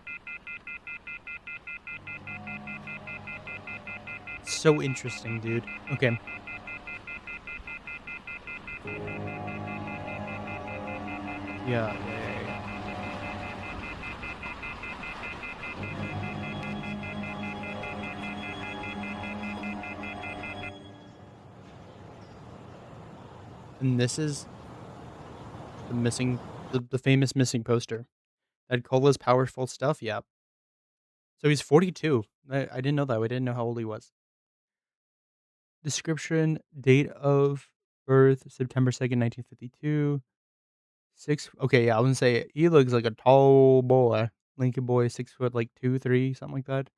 So interesting, dude. Okay. Yeah. And this is the missing, the famous missing poster. That Cola's powerful stuff. Yeah. So he's 42. I didn't know that. We didn't know how old he was. Description: date of birth September 2nd, 1952. Okay, yeah, I was gonna say he looks like a tall boy, Lincoln boy, 6 foot, like 2, 3, something like that.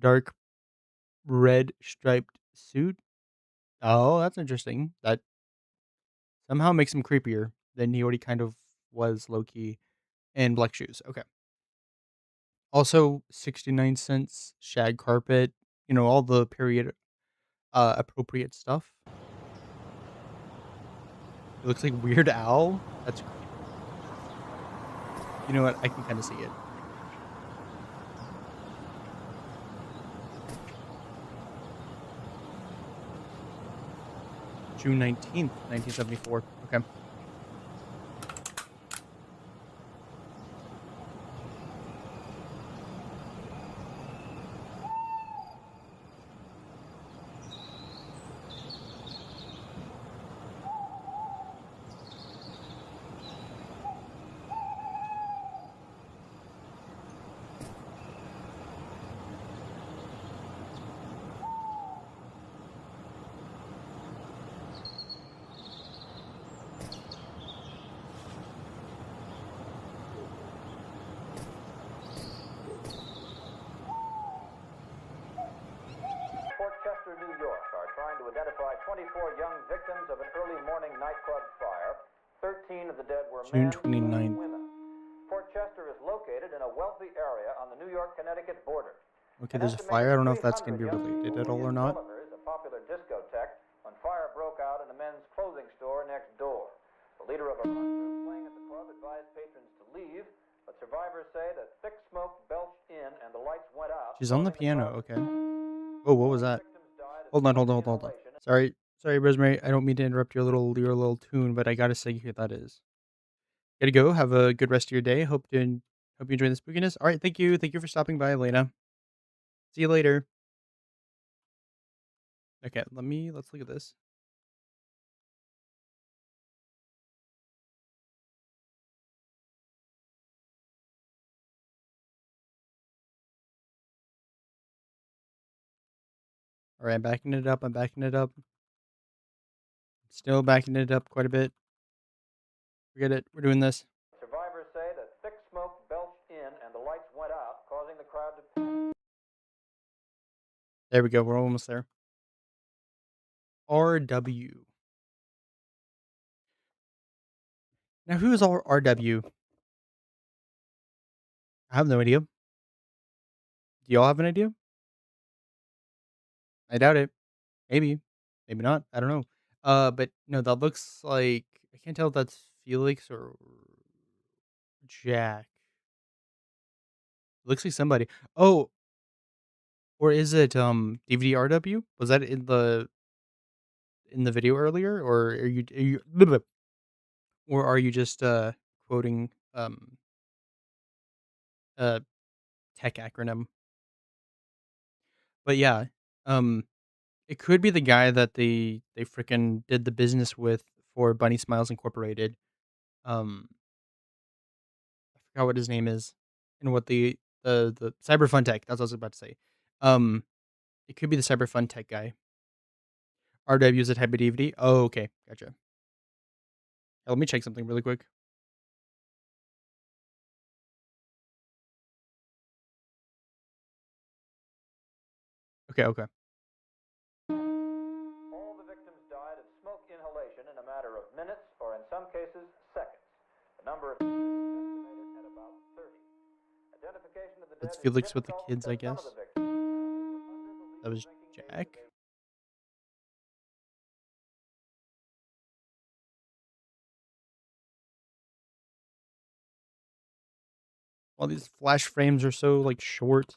Dark red striped suit. Oh, that's interesting. That somehow makes him creepier than he already kind of was, low key. And black shoes. Okay. Also, 69 cents shag carpet. All the period appropriate stuff. It looks like Weird Al. That's creepy. You know what? I can kind of see it. June 19th, 1974. Okay. Fort Chester, New York, are trying to identify 24 young victims of an early morning nightclub fire. 13 of the dead were June men, 29th. 11 women. Fort Chester is located in a wealthy area on the New York-Connecticut border. Okay, there's a fire. I don't know if that's going to be related at all or not. A popular discotheque, when fire broke out in a men's clothing store next door. The leader of a rock group playing at the club advised patrons to leave, but survivors say that thick smoke belched in and the lights went out. She's on the piano. Okay. Oh, what was that? Hold on. Sorry, Rosemary. I don't mean to interrupt your little tune, but I gotta say who that is. Gotta go. Have a good rest of your day. Hope you enjoy the spookiness. All right, thank you. Thank you for stopping by, Elena. See you later. Okay, let's look at this. All right, I'm backing it up. Still backing it up quite a bit. Forget it. We're doing this. lights went out, causing the crowd to panic. There we go. We're almost there. RW. Now, who is RW? I have no idea. Do y'all have an idea? I doubt it. Maybe. Maybe not. I don't know. But no, that looks like I can't tell if that's Felix or Jack. Looks like somebody. Oh, or is it DVD RW? Was that in the video earlier, or or are you just quoting a tech acronym? But yeah, um it could be the guy that they freaking did the business with for Bunny Smiles Incorporated. I forgot what his name is and what the Cyber Fun Tech. That's what I was about to say. Um, it could be the Cyber Fun Tech guy. RW is a type of DVD. Oh, okay, gotcha. Let me check something really quick. Okay, okay. All the victims died of smoke inhalation in a matter of minutes, or in some cases, seconds. The number of victims is estimated at about 30. Identification of the dead That's is Felix with the difficult kids, I because some of guess. the victims were under the That legal was drinking age Jack. of 18. All these flash frames are so like short.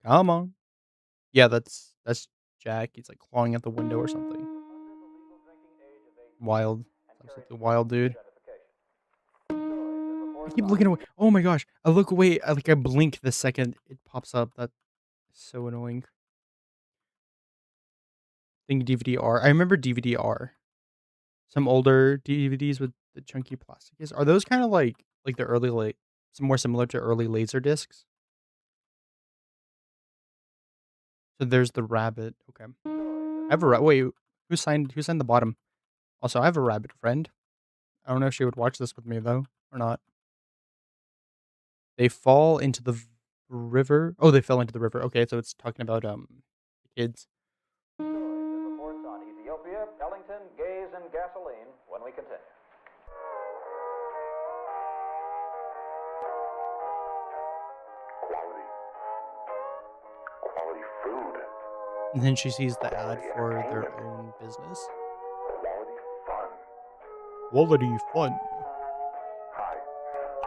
Come on. Yeah, that's Jack. He's like clawing at the window or something. Under the legal drinking age of 18 Wild. and Sounds like carried the wild dude. identification. Stories and I reports keep on looking away. Oh my gosh. I look away. I blink the second it pops up. That's so annoying. Think DVD-R. I remember DVD-R. Some older DVDs with the chunky plastic case. Are those kind of like the early some more similar to early laser discs? So there's the rabbit. Okay. I have a wait, who signed the bottom? Also, I have a rabbit friend. I don't know if she would watch this with me though or not. They fall into the river. Oh, they fell into the river. Okay, so it's talking about kids. stories and reports on Ethiopia, Ellington, gays, and gasoline when we continue. Quality. Quality food. And then she sees the ad for their own business. Quality fun. Quality fun. Hi,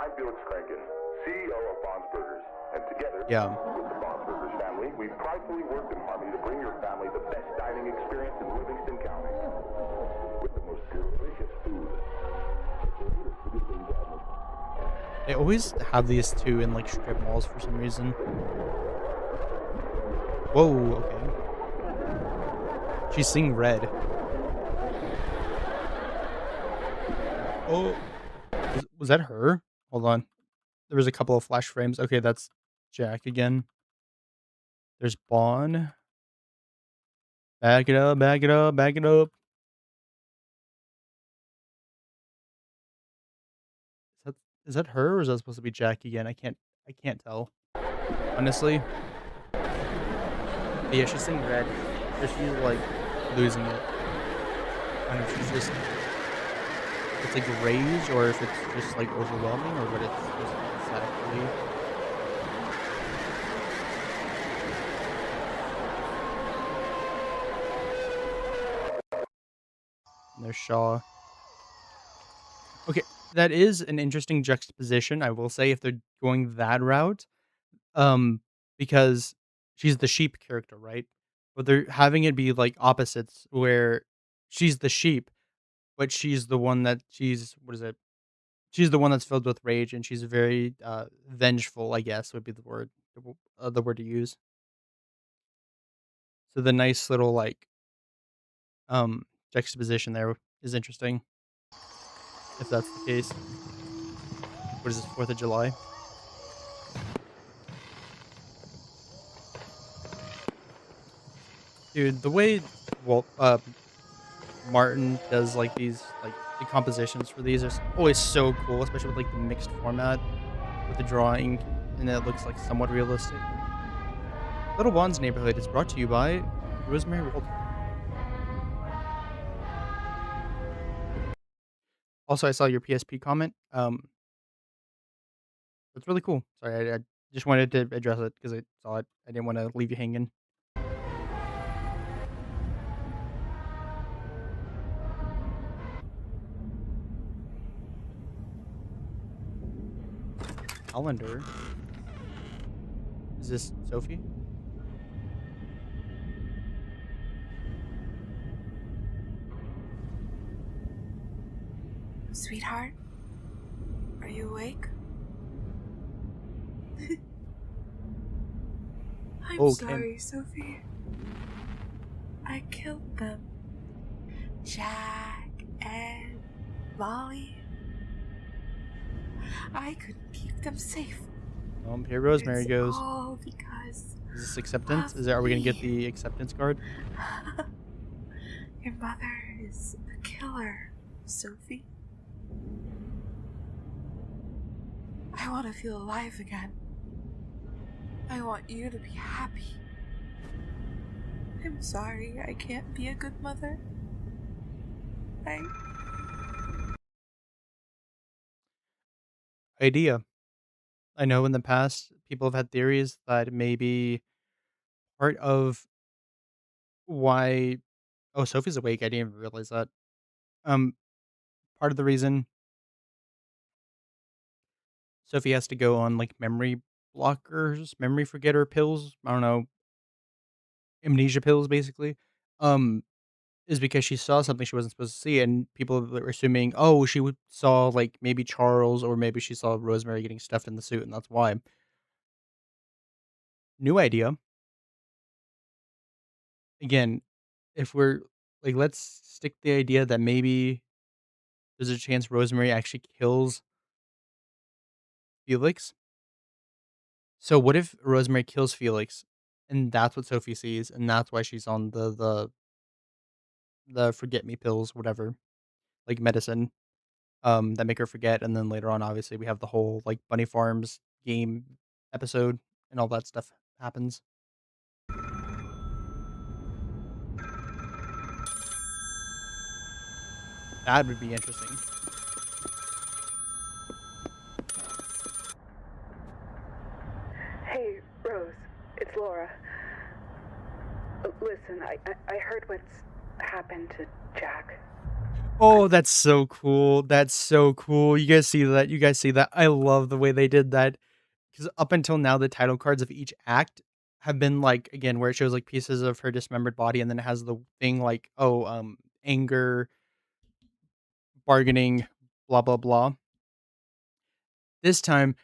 I'm Felix Franken, CEO of Bond's Burgers, and together Yeah. with the Bond's Burgers family, we pridefully work in harmony to bring your family the best dining experience in Livingston County. With the most delicious food. They always have these two in like strip malls for some reason. Whoa, okay. She's seeing red. Oh, was that her? Hold on. There was a couple of flash frames. Okay, that's Jack again. There's Bond. Back it up, back it up, back it up. Is that her or is that supposed to be Jack again? I can't tell. Honestly. But yeah, she's seeing red. Or she's like losing it. I don't know if she's just it's like rage or if it's just like overwhelming or what it's just exactly. And there's Shaw. Okay, that is an interesting juxtaposition, I will say, if they're going that route. Because she's the sheep character, right? But they're having it be like opposites, where she's the sheep, but she's the one that she's what is it? She's the one that's filled with rage, and she's very vengeful. I guess would be the word to use. So the nice little like um juxtaposition there is interesting, if that's the case. What is this, 4th of July? Dude, the way well Martin does like these like the compositions for these are always so cool, especially with like the mixed format with the drawing. and it looks like somewhat realistic. Little Blonde's Neighborhood is brought to you by Rosemary Walten. Also, I saw your PSP comment. That's really cool. Sorry, I just wanted to address it because I saw it. I didn't want to leave you hanging. Calendar. Is this Sophie? Sweetheart, are you awake? I'm Oh, Kim. sorry, Sophie. I killed them. Jack and Molly. I couldn't keep them safe. Here Rosemary It's goes. all because Is this acceptance? of Are we gonna get me. the acceptance card? Your mother is a killer, Sophie. I want to feel alive again. I want you to be happy. I'm sorry I can't be a good mother. Idea. I know in the past people have had theories that maybe part of why Sophie's awake. I didn't even realize that. Um Part of the reason Sophie has to go on like memory blockers, memory forgetter pills, I don't know, amnesia pills basically. Um is because she saw something she wasn't supposed to see, and people were assuming, oh, saw like maybe Charles, or maybe she saw Rosemary getting stuffed in the suit, and that's why. New idea. Again, if we're like, let's stick the idea that maybe there's a chance Rosemary actually kills Felix. So what if Rosemary kills Felix, and that's what Sophie sees, and that's why she's on the forget me pills, whatever, like medicine, that make her forget, and then later on, obviously, we have the whole like Bunny Farms game episode, and all that stuff happens. That would be interesting. Hey, Rose, it's Laura. Listen, I heard what's happened to Jack. Oh, that's so cool. That's so cool. You guys see that? You guys see that? I love the way they did that. Because up until now, the title cards of each act have been like, again, where it shows like pieces of her dismembered body, and then it has the thing like, anger, bargaining, blah blah blah. This time,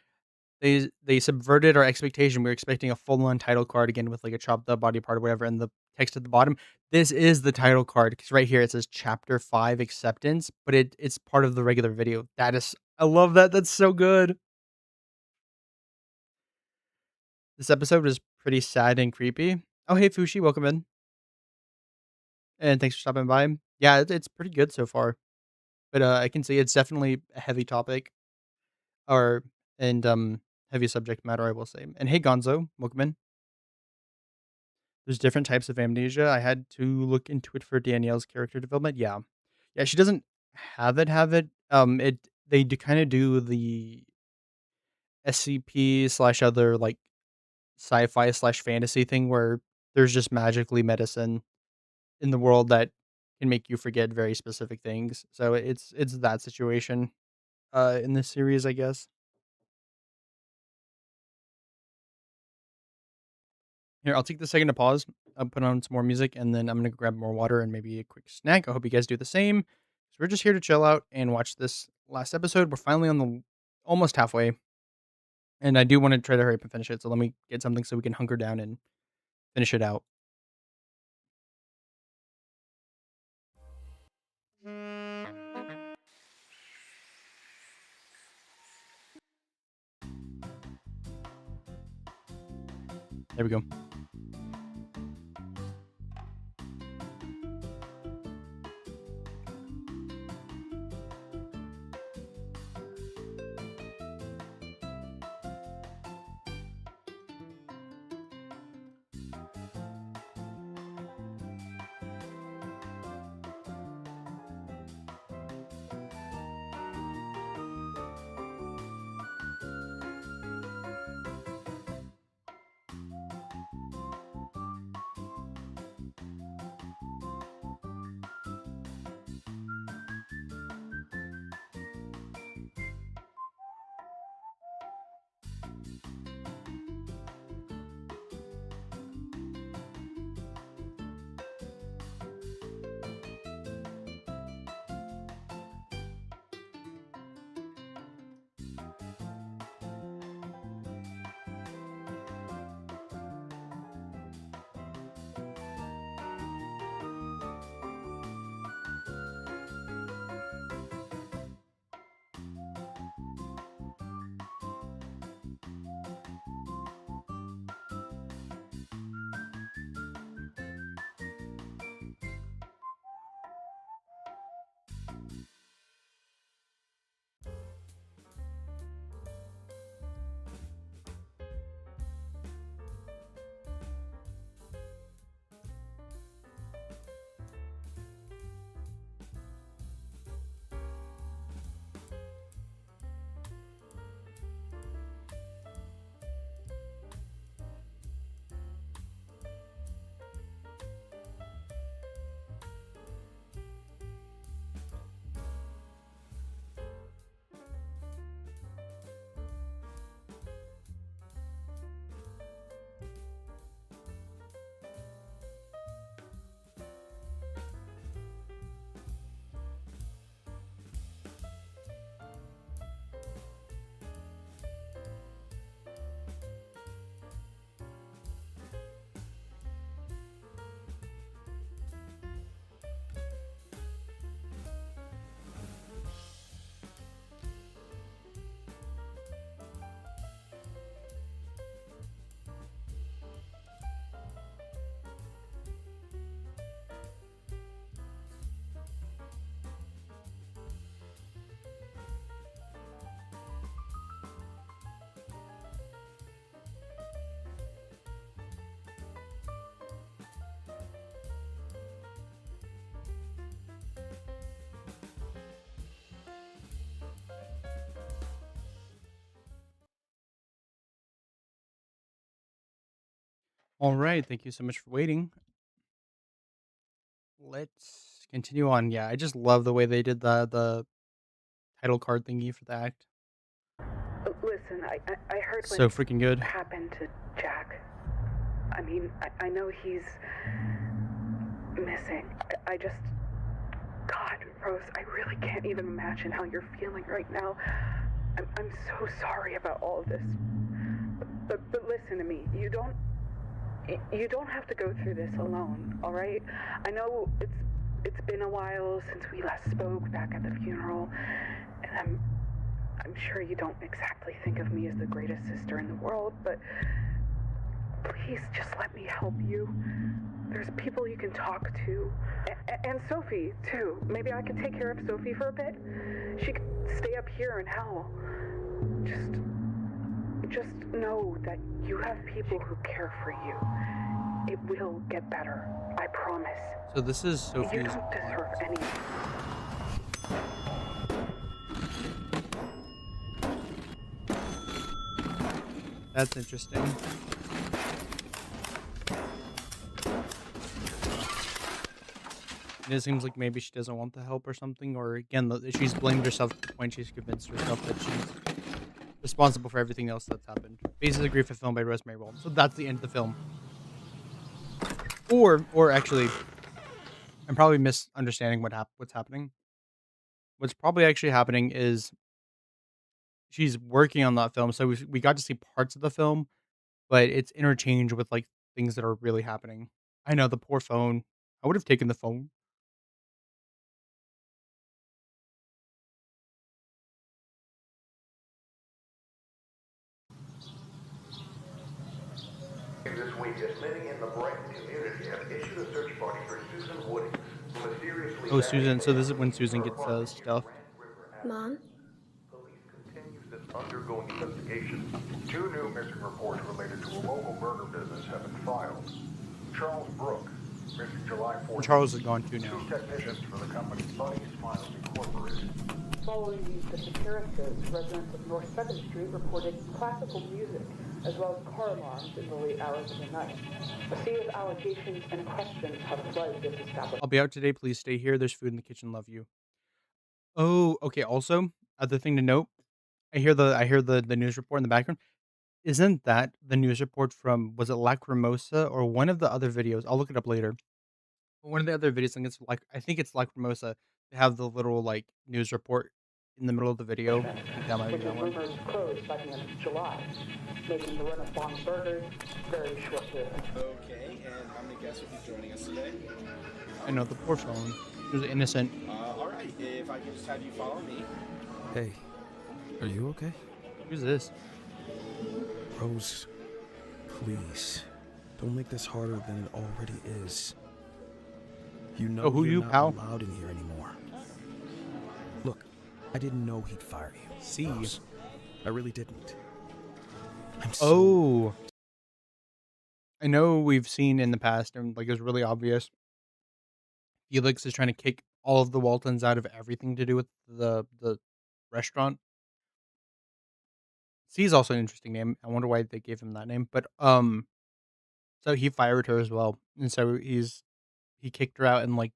they subverted our expectation. We were expecting a full on title card again with like a chopped up body part or whatever, and the text at the bottom. This is the title card because right here it says Chapter 5 Acceptance, but it's part of the regular video. That is, I love that. That's so good. This episode was pretty sad and creepy. Oh, hey Fushi, welcome in, and thanks for stopping by. Yeah, it's pretty good so far, but I can see it's definitely a heavy topic, or and heavy subject matter, I will say. And hey Gonzo, welcome in. There's different types of amnesia. I had to look into it for Danielle's character development. Yeah. Yeah, she doesn't have it. They do kind of do the SCP slash other like sci-fi slash fantasy thing where there's just magically medicine in the world that can make you forget very specific things. So it's that situation in this series, I guess. Here, I'll take the second to pause. I'll put on some more music, and then I'm gonna grab more water and maybe a quick snack. I hope you guys do the same. So we're just here to chill out and watch this last episode. We're finally on the almost halfway, and I do want to try to hurry up and finish it. So let me get something so we can hunker down and finish it out. There we go. All right, thank you so much for waiting. Let's continue on. Yeah, I just love the way they did the title card thingy for the act. Listen, I heard So what freaking good. happened to Jack. I mean, I know he's missing. I just. God, Rose, I really can't even imagine how you're feeling right now. I'm so sorry about all of this. But listen to me. You don't have to go through this alone, all right? I know it's been a while since we last spoke back at the funeral, and I'm sure you don't exactly think of me as the greatest sister in the world, but please just let me help you. There's people you can talk to. And Sophie, too. Maybe I could take care of Sophie for a bit. She could stay up here and help. Just know that you have people who care for you. It will get better. I promise. So this is You Sophie's don't deserve aunt. any. That's interesting. And it seems like maybe she doesn't want the help or something, or again, she's blamed herself to the point she's convinced herself that she's responsible for everything else that's happened. Faces of Grief, a film by Rosemary Walten. So that's the end of the film. Or actually, I'm probably misunderstanding what's happening. What's probably actually happening is she's working on that film, so we got to see parts of the film, but it's interchanged with like things that are really happening. I know the poor phone. I would have taken the phone. This week, as many in the Brighton community have issued a search party for Susan Woodings, who mysteriously Oh, vanished Susan. So this is from when Susan her gets apartment near stuff. Grand River Mom? Avenue. Police continues its undergoing investigation. Two new missing reports related to a local burger business have been filed. Charles Brook, missing July 14th. Charles is gone too now. Two technicians for the company Funny Smiles Incorporated. Following the disappearances, residents of North 2nd Street reported classical music as well as car alarms in the late hours of the night. A sea of allegations and questions have flooded this establishment. I'll be out today. Please stay here. There's food in the kitchen. Love you. Oh, okay. Also, other thing to note, I hear the news report in the background. Isn't that the news report from, was it Lacrimosa or one of the other videos? I'll look it up later. But one of the other videos, I think it's Lacrimosa. They have the little like news report in the middle of the video. I think that might be Which that is one. rumored to close by the end of July, making the run of Bond burgers very short-lived. Okay, and how many guests will be joining us today? I know the poor phone. It was innocent. All right, if I can just have you follow me. Hey, are you okay? Who's this? Rose, please, don't make this harder than it already is. You know Oh, who you're you, not pal? allowed in here anymore. Look, I didn't know he'd fire you. See. Rose. I really didn't. I'm so... Oh, I know we've seen in the past, and like it was really obvious. Felix is trying to kick all of the Waltons out of everything to do with the restaurant. C is also an interesting name. I wonder why they gave him that name. But so he fired her as well, and so he kicked her out and like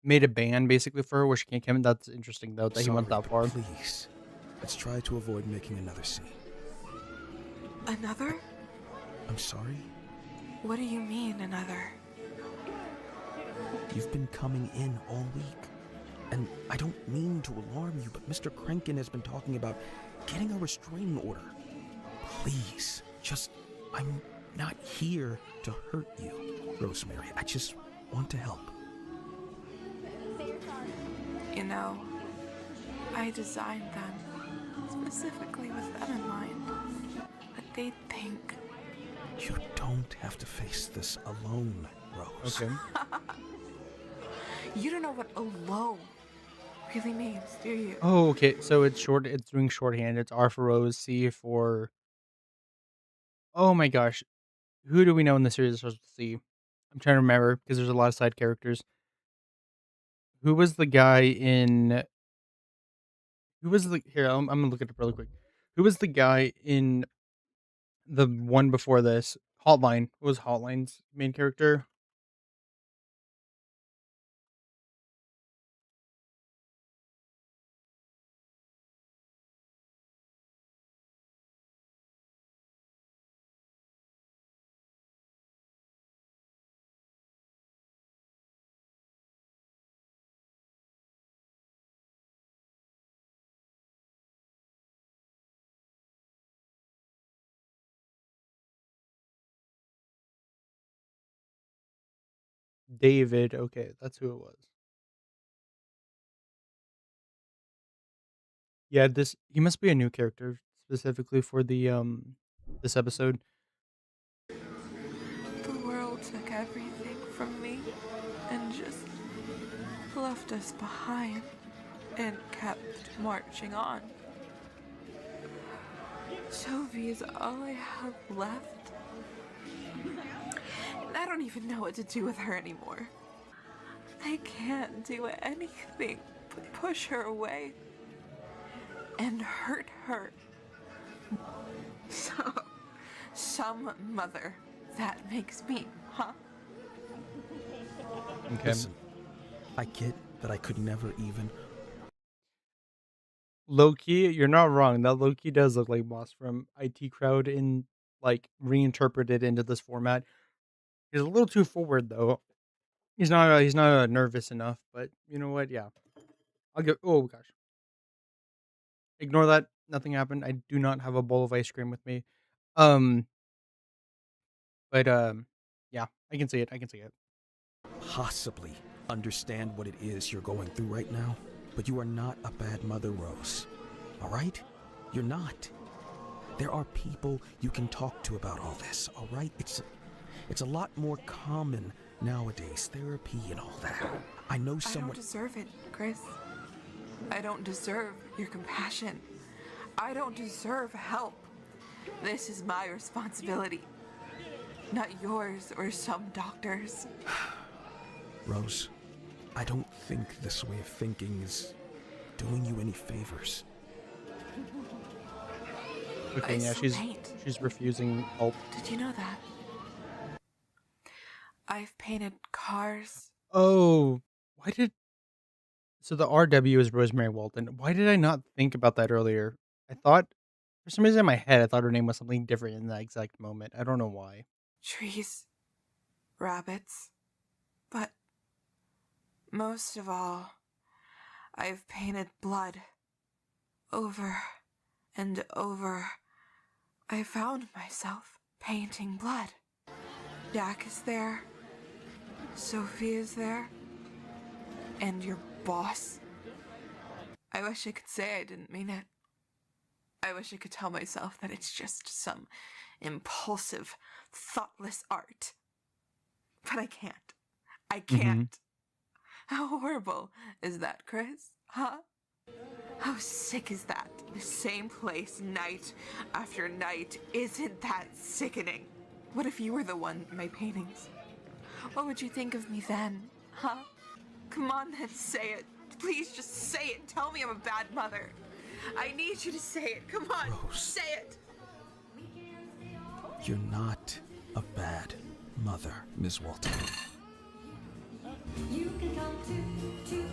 made a ban basically for her where she can't come in. That's interesting though that he went Sorry, that far. but please, let's try to avoid making another scene. Another? I'm sorry? What do you mean, another? You've been coming in all week. And I don't mean to alarm you, but Mr. Krenkin has been talking about getting a restraining order. Please, I'm not here to hurt you, Rosemary. I just want to help. You know, I designed them specifically with them in mind. But they'd think. You don't have to face this alone, Rose. Okay. You don't know what alone really means, do you? Oh, okay. So it's short. It's doing shorthand. It's R for Rose, C for. Oh my gosh, who do we know in the series that starts with C? I'm trying to remember because there's a lot of side characters. Who was the guy in? Who was the here? I'm gonna look it up really quick. Who was the guy in The one before this, Hotline. What was Hotline's main character? David. Okay, that's who it was. Yeah, this he must be a new character specifically for the this episode. The world took everything from me and just left us behind and kept marching on. Sophie is all I have left. And I don't even know what to do with her anymore. I can't do anything but push her away and hurt her. So, some mother that makes me, huh? Okay. Listen, I get that I could never even. Low key, you're not wrong. That low key does look like Moss from IT Crowd in like reinterpreted into this format. He's a little too forward though. He's not nervous enough, but you know what? Yeah. I'll give oh gosh. Ignore that. Nothing happened. I do not have a bowl of ice cream with me. Um but yeah, I can see it. I can see it. Possibly understand what it is you're going through right now, but you are not a bad mother, Rose. All right? You're not. There are people you can talk to about all this, all right? It's a lot more common nowadays, therapy and all that. I know I someone. don't deserve it, Chris. I don't deserve your compassion. I don't deserve help. This is my responsibility, not yours or some doctor's. Rose, I don't think this way of thinking is doing you any favors. Okay, I yeah, still paint. she's refusing help. Did you know that? I've painted cars. Oh, why did so the RW is Rosemary Walton. Why did I not think about that earlier? I thought for some reason in my head I thought her name was something different in that exact moment. I don't know why. Trees, rabbits, but most of all, I've painted blood. Over and over, I found myself painting blood. Dak is there, Sophie is there, and your boss. I wish I could say I didn't mean it. I wish I could tell myself that it's just some impulsive, thoughtless art. But I can't. I can't. How horrible is that, Chris? Huh? How sick is that? The same place night after night. Isn't that sickening? What if you were the one in my paintings? What would you think of me then? Huh? Come on then, say it. Please just say it. Tell me I'm a bad mother. I need you to say it. Come on, Rose. say it. You're not a bad mother, Ms. Walton. You can come to,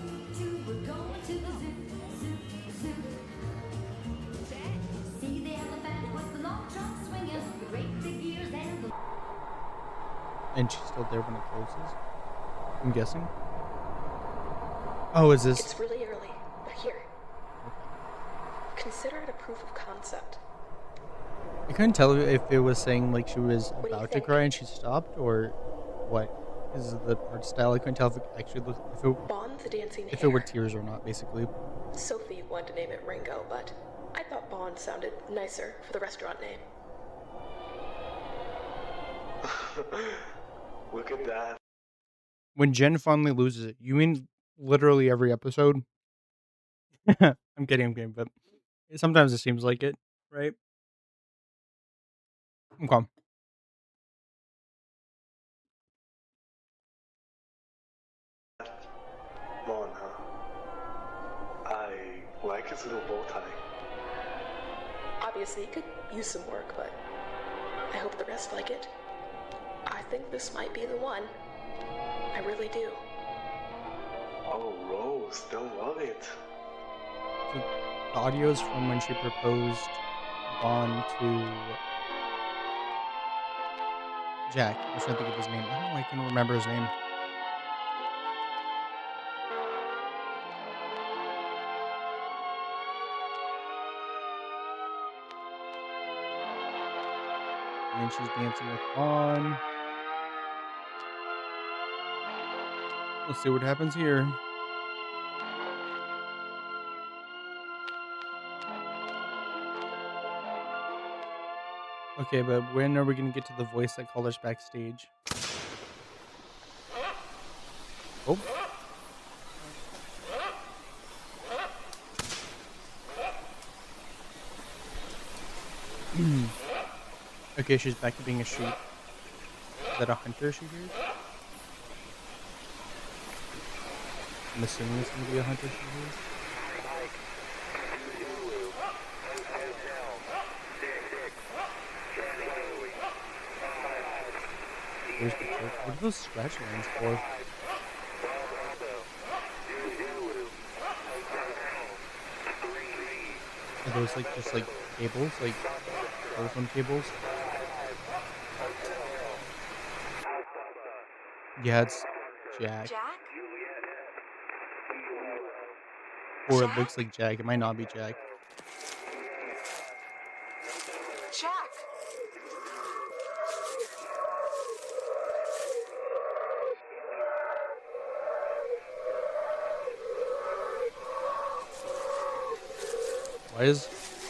we're going to the zoo. See the elephant with the long trunk swinging, the great big ears and the... And she's still there when it closes. I'm guessing. Oh, is this? It's really early, but here. Consider it a proof of concept. I couldn't tell if it was saying like she was do you about to think? cry and she stopped, or what. Is the art style? I couldn't tell if it actually looked Bond the dancing if hare. it were tears or not. Basically, Sophie wanted to name it Ringo, but I thought Bond sounded nicer for the restaurant name. Look at that. when Jen finally loses it, you mean literally every episode? I'm kidding, but sometimes it seems like it, right? Okay. Mon, huh? I like his little bow tie. Obviously, it could use some work, but I hope the rest like it. I think this might be the one. I really do. Oh, Rose, they'll love it. So the audio's from when she proposed Bond to Jack. I was trying to think of his name. I don't know, I can remember his name. And then she's dancing with Bond. Let's see what happens here. Okay, but when are we going to get to the voice that called us backstage? Oh. Okay, she's back to being a sheep. Is that a hunter she hears? I'm assuming it's going to be a hunter she hears. Where's the joke? What are those scratch lines for? Are those like just like cables? Like telephone cables? Yeah, it's Jack. Jack? Or it looks like Jack. It might not be Jack. Jack!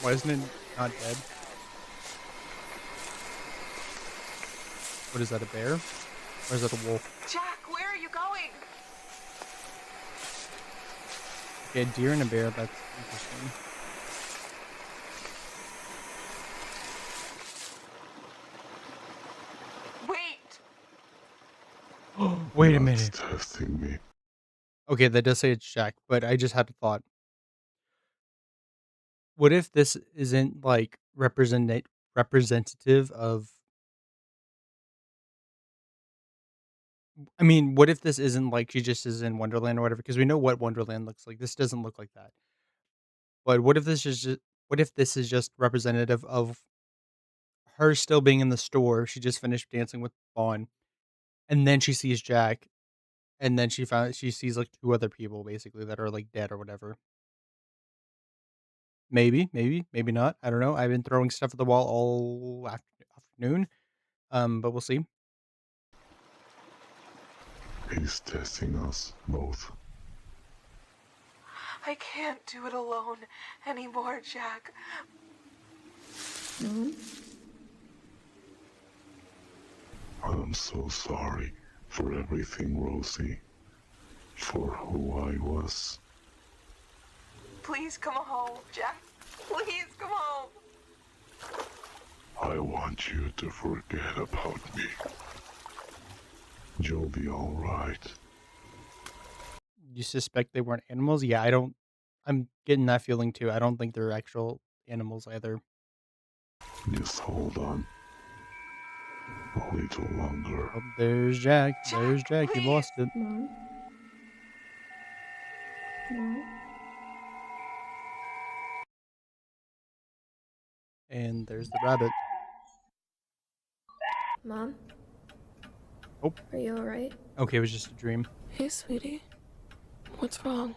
Why isn't it not dead? What is that, a bear? Or is that a wolf? Jack, where are you going? Okay, a deer and a bear, that's interesting. Wait! Wait a That's minute. testing me. Okay, that does say it's Jack, but I just had a thought. What if this isn't like representative of? I mean, what if this isn't like she just is in Wonderland or whatever? Because we know what Wonderland looks like. This doesn't look like that. But what if this is just representative of her still being in the store? She just finished dancing with Vaughn, and then she sees Jack, and then she sees like two other people basically that are like dead or whatever. Maybe, maybe not. I don't know. I've been throwing stuff at the wall all afternoon. But we'll see. He's testing us both. I can't do it alone anymore, Jack. I'm so sorry for everything, Rosie. For who I was. Please come home, Jack. Please come home. I want you to forget about me. You'll be alright. You suspect they weren't animals? Yeah, I'm getting that feeling too. I don't think they're actual animals either. Just hold on. A little longer. Oh, there's Jack. There's Jack. You lost it. Mom? Mom? And there's the rabbit. Mom? Oh. Are you alright? Okay, it was just a dream. Hey, sweetie. What's wrong?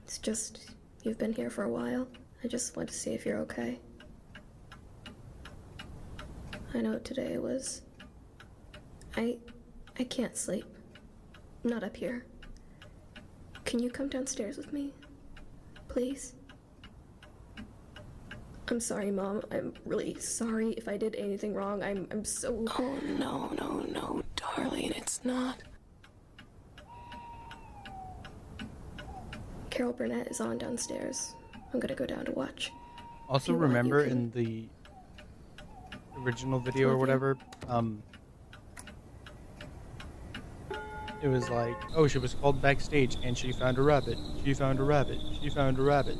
It's just, you've been here for a while. I just want to see if you're okay. I know today was... I can't sleep. Not up here. Can you come downstairs with me? Please? I'm sorry, Mom. I'm really sorry if I did anything wrong. I'm so... Oh, no, darling, it's not. Carol Burnett is on downstairs. I'm gonna go down to watch. Also, you want, remember you can- in the original video or whatever, it was like, oh, she was called backstage and she found a rabbit. She found a rabbit. She found a rabbit.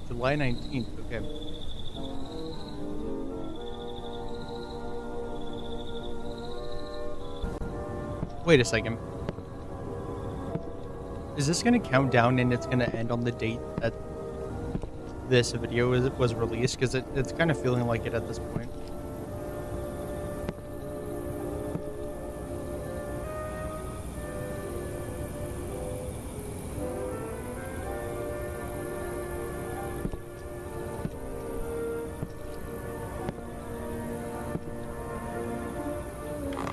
July 19th. Okay. Wait a second. Is this gonna count down and it's gonna end on the date that this video was released? Because it's kind of feeling like it at this point.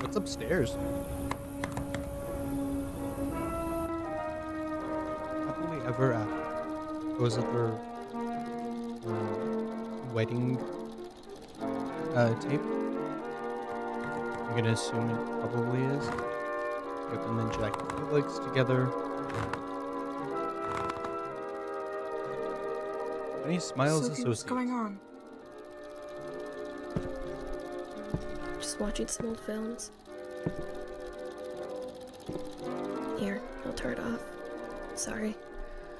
What's upstairs? Happily ever after. Was it their wedding tape? I'm gonna assume it probably is. Yep, and then Jack and Felix together. Any smiles Sophie, what's associated? going on? Just watching some old films. Here, I'll turn it off. Sorry.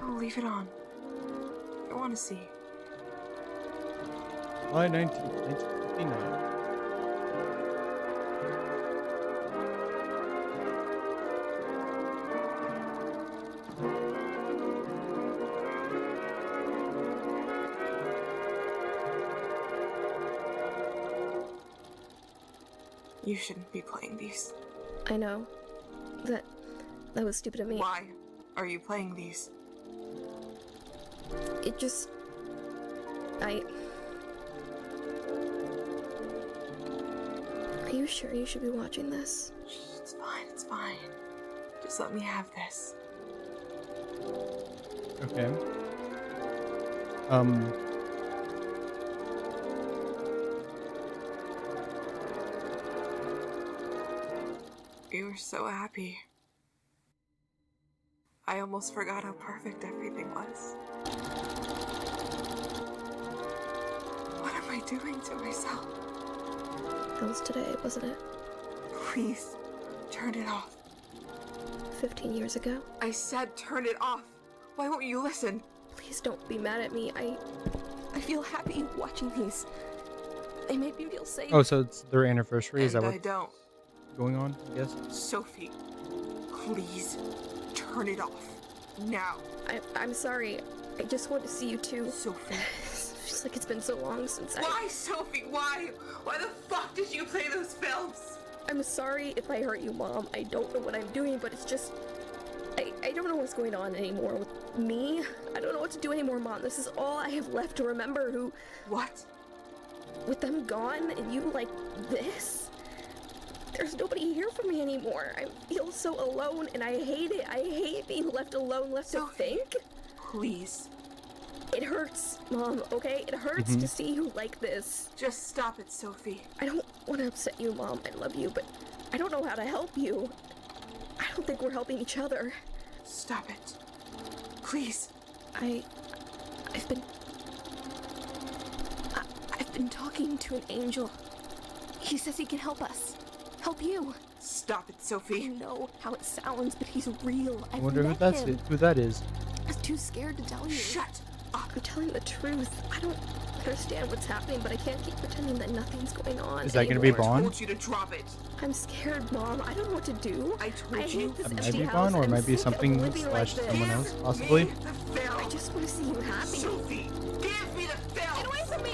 Oh, leave it on. I want to see. July 19th, 1959. You shouldn't be playing these. I know. That was stupid of me. Why are you playing these? It just... Are you sure you should be watching this? It's fine, it's fine. Just let me have this. Okay. You were so happy. I almost forgot how perfect everything was. What am I doing to myself? That was today, wasn't it? Please, turn it off. 15 years ago? I said turn it off. Why won't you listen? Please don't be mad at me. I feel happy watching these. They made me feel safe. Oh, so it's their anniversary? Is that I what's don't. going on, I guess? Sophie, please, turn it off. Now. I'm sorry. I just want to see you too. Sophie. It feels like it's been so long since Why, Sophie? Why? Why the fuck did you play those films? I'm sorry if I hurt you, Mom. I don't know what I'm doing, but it's just... I don't know what's going on anymore with me. I don't know what to do anymore, Mom. This is all I have left to remember who... What? With them gone and you like this? There's nobody here for me anymore. I feel so alone and I hate it. I hate being left alone, left to think. Please. It hurts, Mom, okay? It hurts to see you like this. Just stop it, Sophie. I don't want to upset you, Mom. I love you, but I don't know how to help you. I don't think we're helping each other. Stop it. Please. I've been talking to an angel. He says he can help us. Help you. Stop it, Sophie. I know how it sounds, but he's real. I wonder who that is. I'm too scared to tell you. Shut up. I'm telling the truth. I don't understand what's happening, but I can't keep pretending that nothing's going on. Is that going to be I Vaughn? told you to drop it. I'm scared, Mom. I don't know what to do. I told you. hate this It might empty be house. Vaughn, or it I'm might be sick of something living slash like someone this. else, possibly. Give me the film. I just want to see you happy. Sophie, give me the film. Get away from me!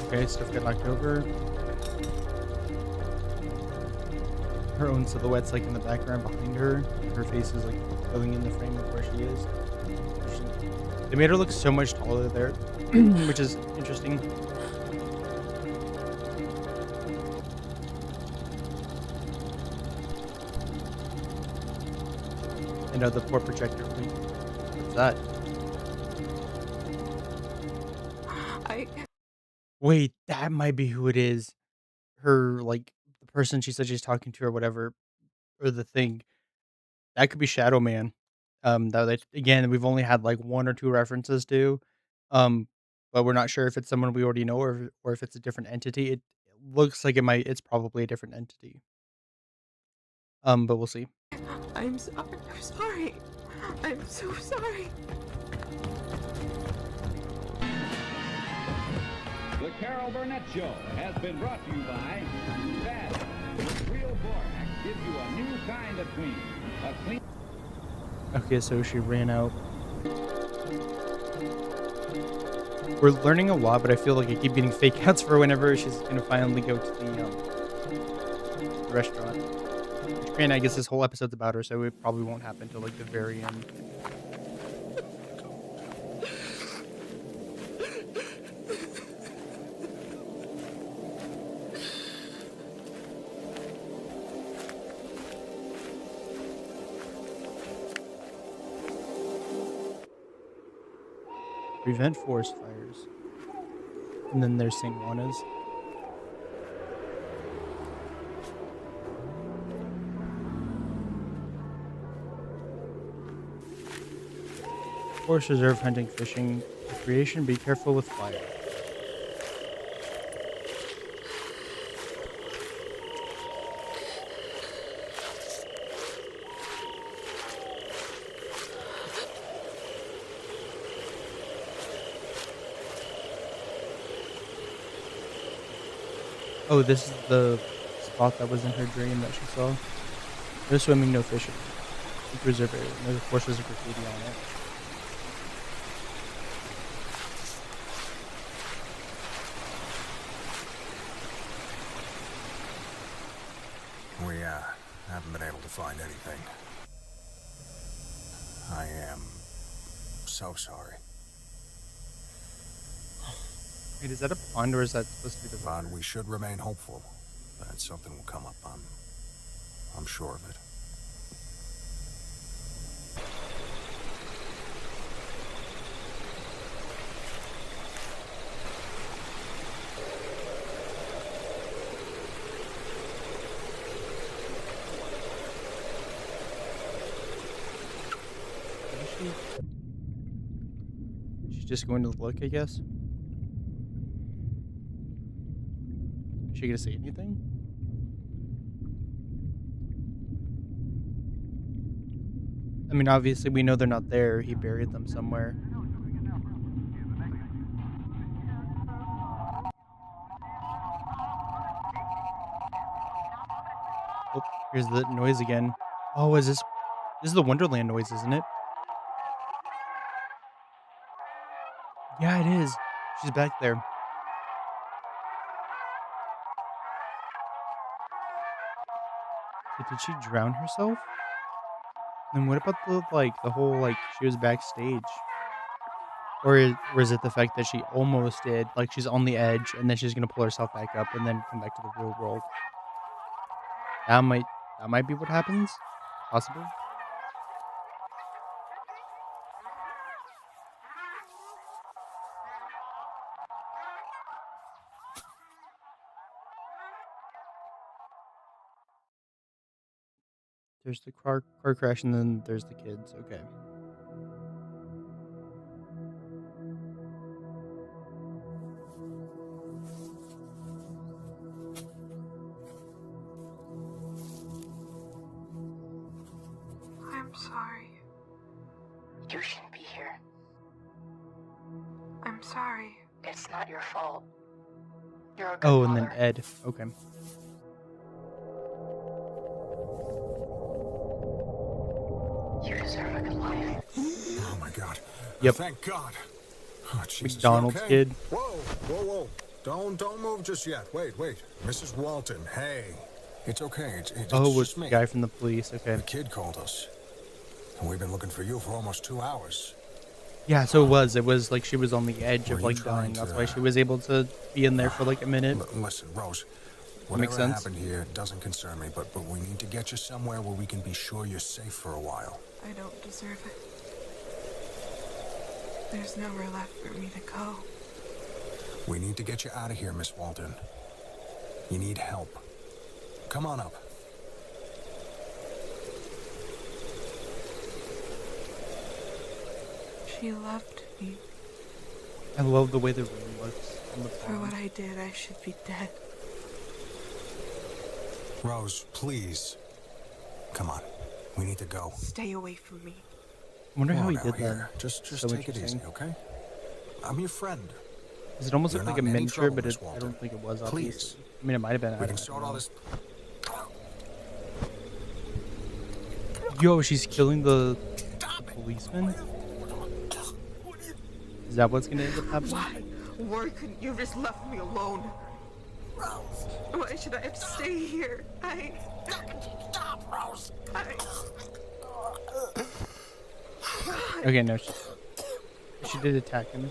Okay, stuff got knocked over. Her own silhouette's like in the background behind her. Her face is like filling in the frame of where she is. They made her look so much taller there, which is interesting. And the poor projector. What's that? Wait, that might be who it is. Her, like, the person she said she's talking to or whatever, or the thing. That could be Shadow Man. Again, we've only had like one or two references to, but we're not sure if it's someone we already know or if it's a different entity. It looks like it's probably a different entity. But we'll see. I'm sorry. I'm sorry. I'm so sorry. The Carol Burnett Show has been brought to you by Bad. Real borax gives you a new kind of clean. A clean. Okay, so she ran out. We're learning a lot, but I feel like I keep getting fake outs for whenever she's gonna finally go to the restaurant. Which, granted, I guess this whole episode's about her, so it probably won't happen till like the very end. Prevent forest fires. And then there's St. Juana's. Forest reserve, hunting, fishing, recreation, be careful with fire. Oh, this is the spot that was in her dream that she saw. No swimming, no fishing. Reserve area. No, of course, there's a graffiti on it. We, haven't been able to find anything. I am so sorry. Wait, is that a pond or is that supposed to be the But we should remain hopeful that something will come up. I'm sure of it. She's just going to look, I guess. Is she gonna say anything? I mean, obviously we know they're not there. He buried them somewhere. Oh, here's the noise again. Oh, this is the Wonderland noise, isn't it? Yeah, it is. She's back there. But did she drown herself? Then what about the whole, she was backstage? Or is it the fact that she almost did, like she's on the edge and then she's gonna pull herself back up and then come back to the real world? That might be what happens? Possibly? There's the car crash, and then there's the kids. Okay. I'm sorry. You shouldn't be here. I'm sorry. It's not your fault. You're a good Oh, and then mother. Ed. Okay. You deserve a good life. Oh my God. Yep. Thank God. Oh, Jesus, McDonald's you okay? kid. Whoa. Don't move just yet. Wait. Mrs. Walten, hey. It's okay. It's Oh, just it's me. the guy from the police. Okay. The kid called us. And we've been looking for you for almost 2 hours. Yeah, so it was like she was on the edge of Were you dying. trying That's to- why she was able to be in there for like a minute. Listen, Rose. That makes Whatever sense. happened here doesn't concern me, but we need to get you somewhere where we can be sure you're safe for a while. I don't deserve it. There's nowhere left for me to go. We need to get you out of here, Miss Walten. You need help. Come on up. She loved me. I love the way the room looks. On the For pond. what I did, I should be dead. Rose, please. Come on. We need to go. Stay away from me. I wonder Come how on he now, did here. that. Just So take it interesting. easy, okay? I'm your friend. 'Cause it almost You're looked like not a in any miniature, trouble, but Miss I Walten. don't think it was, Please. obviously. I mean, it might have been. I We can don't sort know. all this. Yo, she's killing the policeman? Is that what's gonna end up happening? Why couldn't you have just left me alone? Why should I have to stay here? Stop, Rose! Okay, no, she did attack him.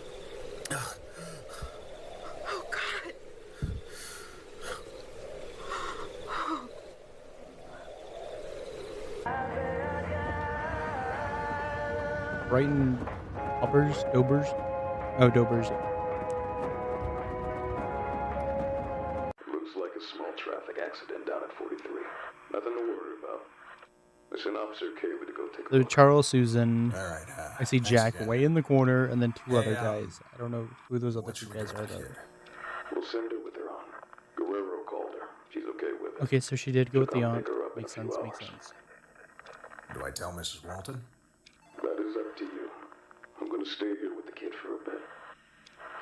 Oh, God. Brighton Dobers? Oh, Dobers. Looks like a small traffic accident down at 43. Nothing to worry about. Listen, Officer Kaylee to go take a So look. Charles, Susan. All right, I see thanks Jack again. way in the corner, and then two other Hey, guys. I don't know who those other what's two your guys are, regard though. here? We'll send her with her aunt. Guerrero called her. She's okay with it. Okay, so she did go with the She'll come aunt. pick her up in Makes a few sense, makes hours. sense. Do I tell Mrs. Walten? That is up to you. I'm gonna stay here with the kid for a bit.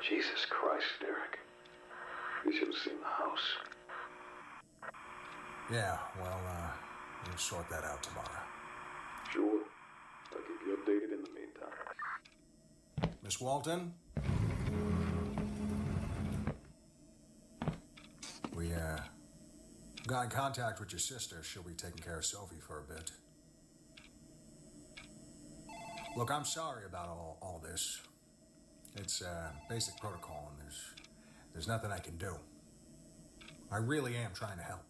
Jesus Christ, Derek. You should have seen the house. Yeah, well, we'll sort that out tomorrow. Sure. I'll keep you updated in the meantime. Miss Walten? We, got in contact with your sister. She'll be taking care of Sophie for a bit. Look, I'm sorry about all this. It's, basic protocol, and there's nothing I can do. I really am trying to help.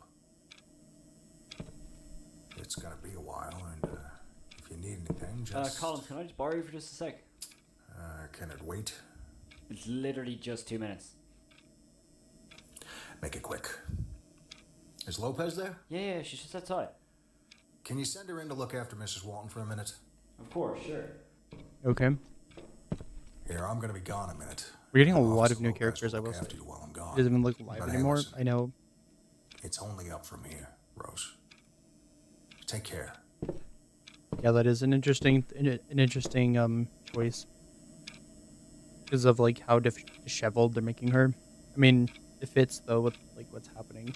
It's gonna be a while, and, if you need anything, just... Collins, can I just borrow you for just a sec? Can it wait? It's literally just 2 minutes. Make it quick. Is Lopez there? Yeah, she's just outside. Can you send her in to look after Mrs. Walton for a minute? Of course, sure. Okay. Here, I'm gonna be gone a minute. We're getting a I'll lot also of new Lopez characters, I will will look say. after you while I'm gone. Doesn't even look live But hey, anymore. listen, I know. it's only up from here, Rose. Take care. Yeah, that is an interesting choice. Because of like how disheveled they're making her. I mean, it fits though with like what's happening.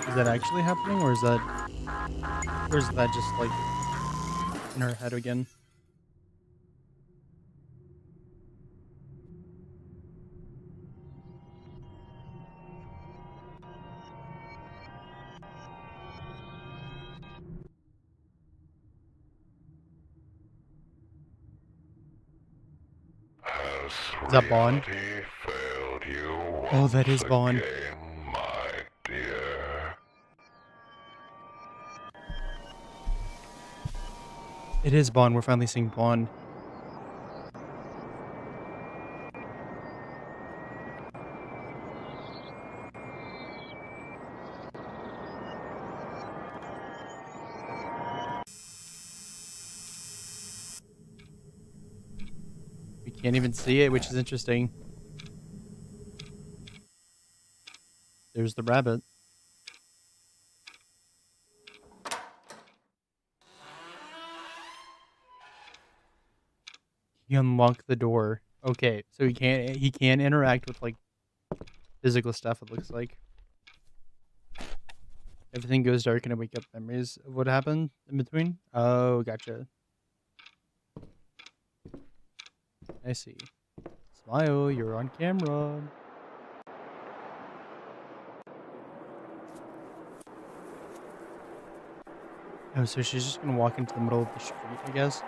Is that actually happening, or is that just like in her head again? Is that Bond? Oh, that is Bond. It is Bond. We're finally seeing Bond. We can't even see it, which is interesting. There's the rabbit. He unlocked the door. Okay, so he can't interact with like physical stuff, it looks like. Everything goes dark and I wake up memories of what happened in between. Oh, gotcha. I see. Smile, you're on camera. Oh, so she's just gonna walk into the middle of the street, I guess.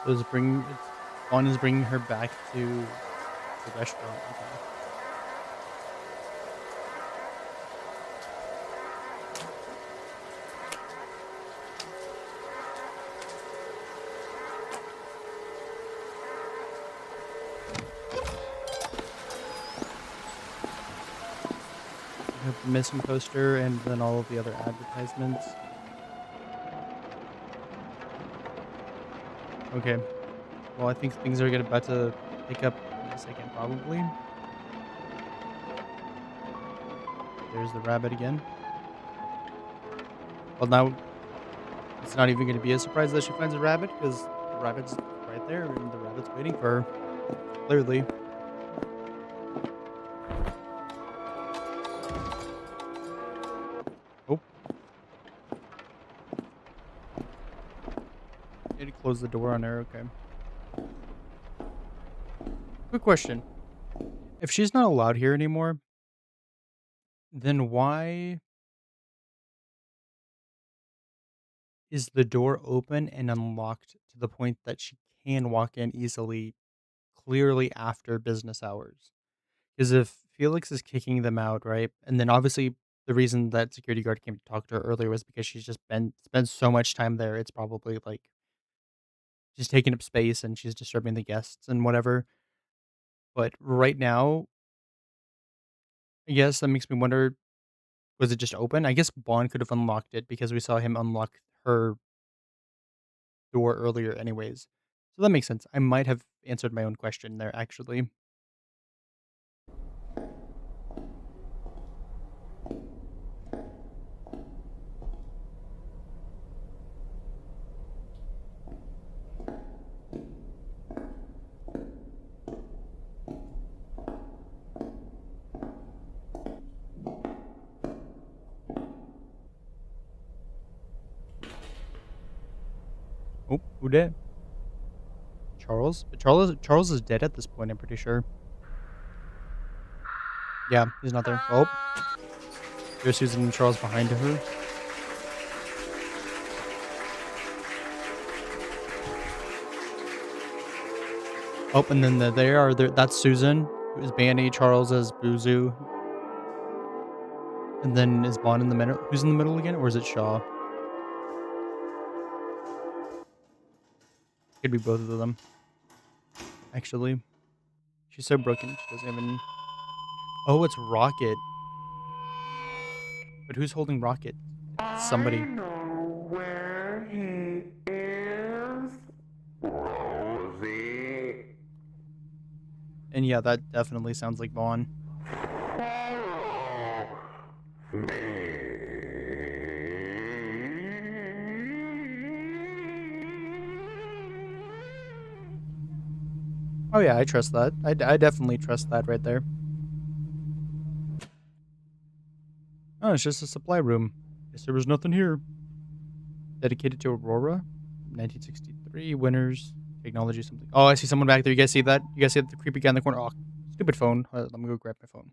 So it's Vaughn is bringing her back to the restaurant. Okay. Her missing poster and then all of the other advertisements. Okay. Well, I think things are about to pick up in a second, probably. There's the rabbit again. Well, now it's not even going to be a surprise that she finds a rabbit because the rabbit's right there and the rabbit's waiting for her. Clearly. Oh. Need to close the door on her. Okay. Quick question. If she's not allowed here anymore, then why is the door open and unlocked to the point that she can walk in easily, clearly after business hours? Because if Felix is kicking them out, right? And then obviously the reason that security guard came to talk to her earlier was because she's just been spent so much time there. It's probably like she's taking up space and she's disturbing the guests and whatever. But right now, I guess that makes me wonder, was it just open? I guess Bond could have unlocked it because we saw him unlock her door earlier anyways. So that makes sense. I might have answered my own question there, actually. Oh, who did? Charles? But Charles is dead at this point, I'm pretty sure. Yeah, he's not there. Oh. There's Susan and Charles behind her. Oh, and then that's Susan, who is Banny, Charles as Buzu. And then is Bond in the middle? Who's in the middle again? Or is it Shaw? Could be both of them. Actually. She's so broken. She doesn't even... Oh, it's Rocket. But who's holding Rocket? It's somebody. I know where he is, Rosie. And yeah, that definitely sounds like Vaughn. Follow me. Oh yeah, I trust that. I definitely trust that right there. Oh, it's just a supply room. Guess there was nothing here. Dedicated to Aurora, 1963. Winners, technology, something. Oh, I see someone back there. You guys see that? You guys see the creepy guy in the corner? Oh, stupid phone. Let me go grab my phone.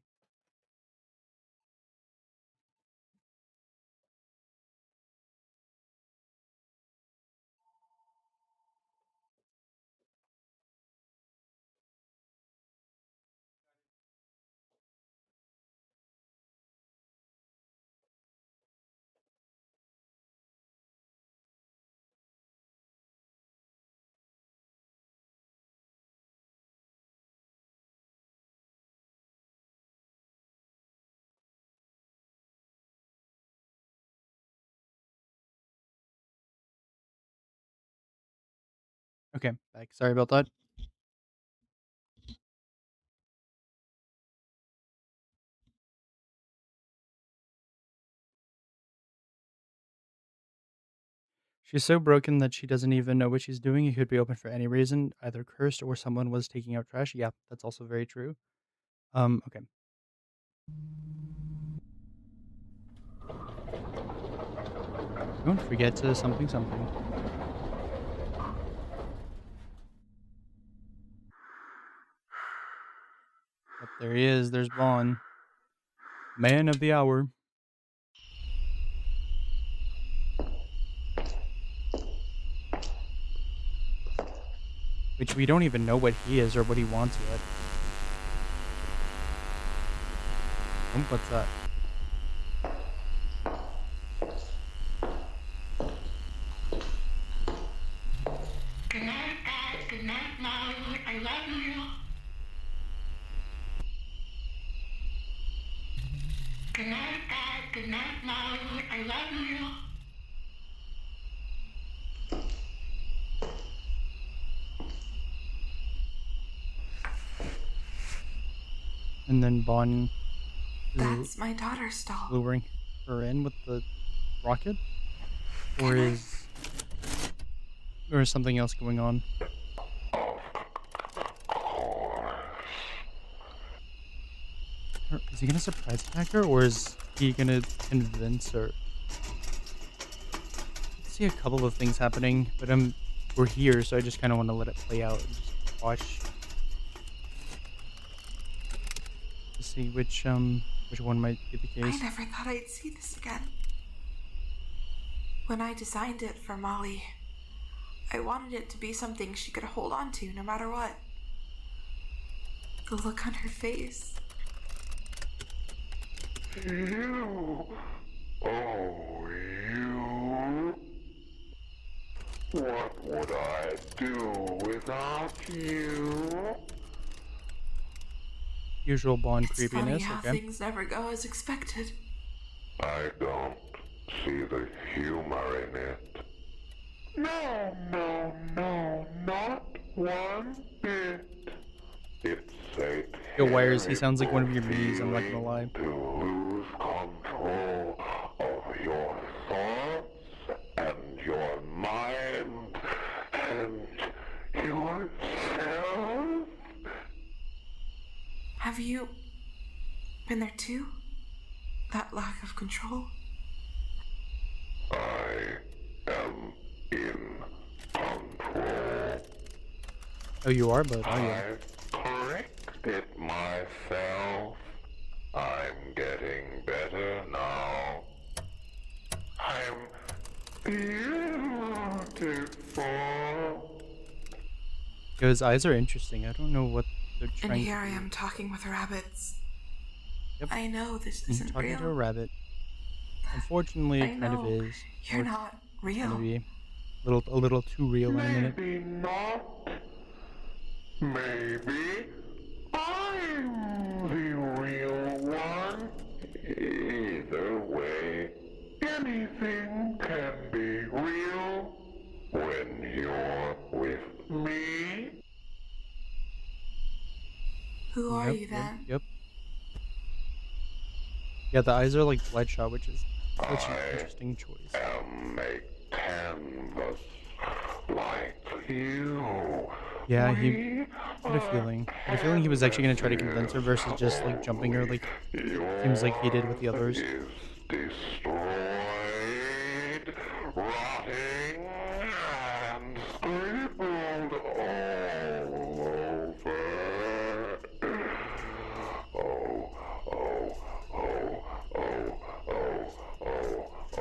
Okay, back. Sorry about that. She's so broken that she doesn't even know what she's doing. It could be open for any reason, either cursed or someone was taking out trash. Yeah, that's also very true. Okay. Don't forget to something. Yep, there he is. There's Vaughn. Man of the hour. which we don't even know what he is or what he wants yet. Oh, what's that? Good night, Dad. Good night, Molly. I love you. Good night, Dad. Good night, Molly. I love you. And then Bon That's my daughter's doll. luring her in with the rocket? Or is something else going on? Is he gonna surprise attack her, or is he gonna convince her? I see a couple of things happening, but we're here, so I just kind of want to let it play out and just watch to see which one might be the case. I never thought I'd see this again. When I designed it for Molly, I wanted it to be something she could hold on to no matter what. The look on her face. You? Oh, you? What would I do without you? Usual Bond It's funny creepiness, how okay. things never go as expected. I don't see the humor in it. No, no, no, not one bit. It's a Yo, Wires, he sounds like one of your me's, I'm not gonna lie. to lose control of your thoughts and your mind and yourself. Have you been there too? That lack of control? I am in control. Oh, you are, but are you? I've corrected myself. I'm getting better now. I'm beautiful. Yo, his eyes are interesting. I don't know what they're And trying here to I do. am talking with rabbits. Yep. I know this He's isn't talking real. to a rabbit. Unfortunately, I it kind of know. is. You're Or it's not gonna real. be a little too real in a minute. Maybe not. Maybe I'm the real one. Either way, anything can be real when you're with me. Who are Yep, you then? Yep. Yeah, the eyes are like bloodshot, which is such an interesting choice. Am a canvas like you. Yeah, he had a feeling. I had a feeling he was actually gonna try to convince her versus just like jumping her like seems like he did with the others. Is destroyed, rotting, and scribbled all over.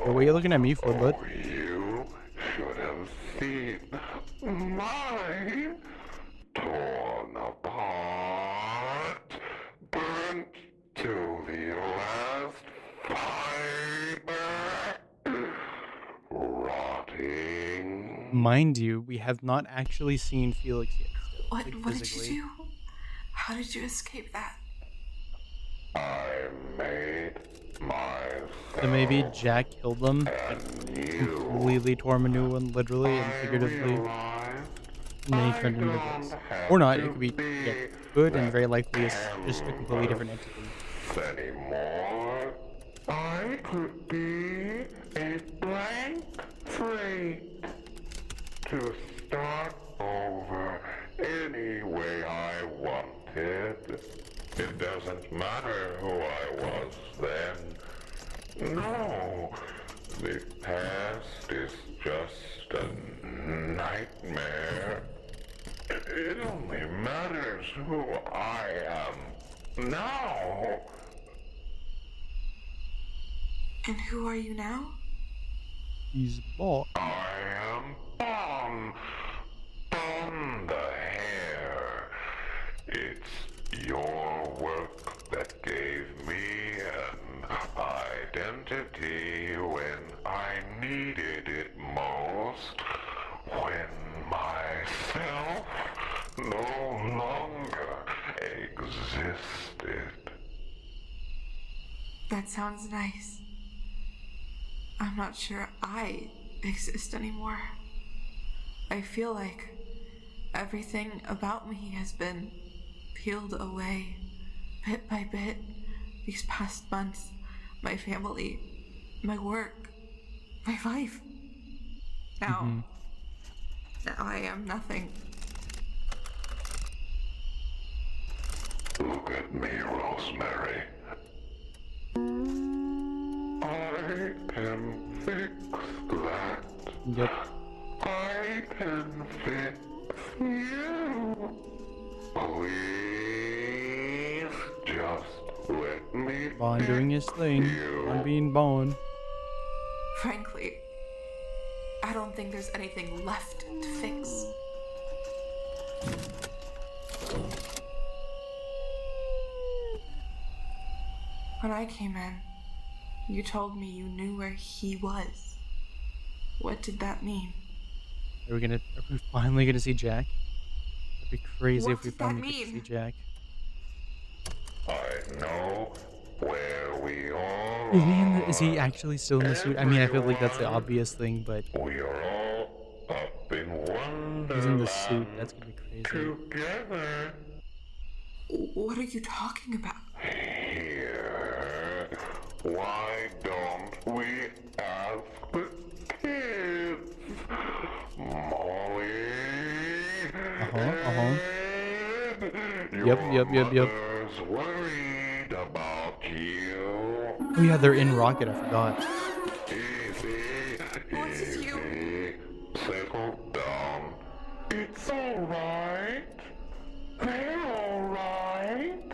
The way you're looking at me for, bud. You should have seen mine torn apart, burnt to the last fiber, rotting. Mind you, we have not actually seen Felix yet. Still, What like, did you physically. do? How did you escape that? I made myself. So maybe Jack killed them, like, completely tore him a new one, literally and figuratively, and then he turned into this. Or not, it could be good, and very likely it's just a completely different entity. Anymore. I could be a blank slate to start over any way I wanted. It doesn't matter who I was then. No, the past is just a nightmare. It only matters who I am now. And who are you now? He's bought. I am Bon. Bon the It's your work that gave me an identity when I needed it most, when myself no longer existed. That sounds nice. I'm not sure I exist anymore. I feel like everything about me has been peeled away, bit by bit, these past months. My family, my work, my life. Now I am nothing. Look at me, Rosemary. I can fix that. Yep. I can fix you. Please just let me Bond doing his thing. I'm being Bond. Frankly, I don't think there's anything left to fix. When I came in, you told me you knew where he was. What did that mean? Are we finally gonna see Jack? It'd be crazy What if we did that finally get to see mean? Jack. I know where we are. Is he actually still in the suit? I mean, I feel like that's the obvious thing, but We are all up in Wonderland. he's in the suit. That's gonna be crazy. Together. What are you talking about? Here. Why don't we ask the kids? Molly. Yep. Mother's worried about you. Oh yeah, they're in Rocket. I forgot. Easy. Settle down. It's alright. They're alright.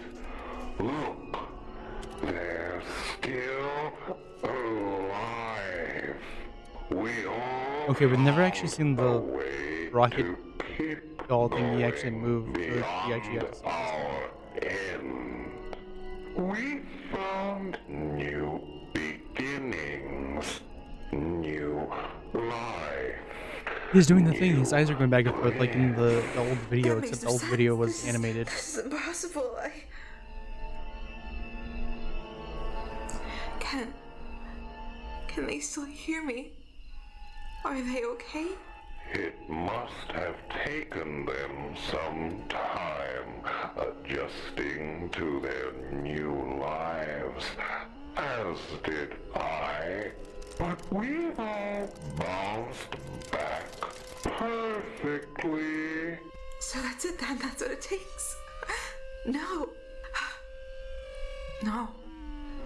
Look. They're still alive. We all Okay, we've never actually seen the Rocket doll thing. He actually moved. Or he actually got to see this. We found new beginnings, new life. He's doing the thing. His eyes are going back and forth like in the old video, except the old video was animated. This is impossible. Can they still hear me? Are they okay? It must have taken them some time adjusting to their new lives, as did I. But we've all bounced back perfectly. So that's it then, that's what it takes. No.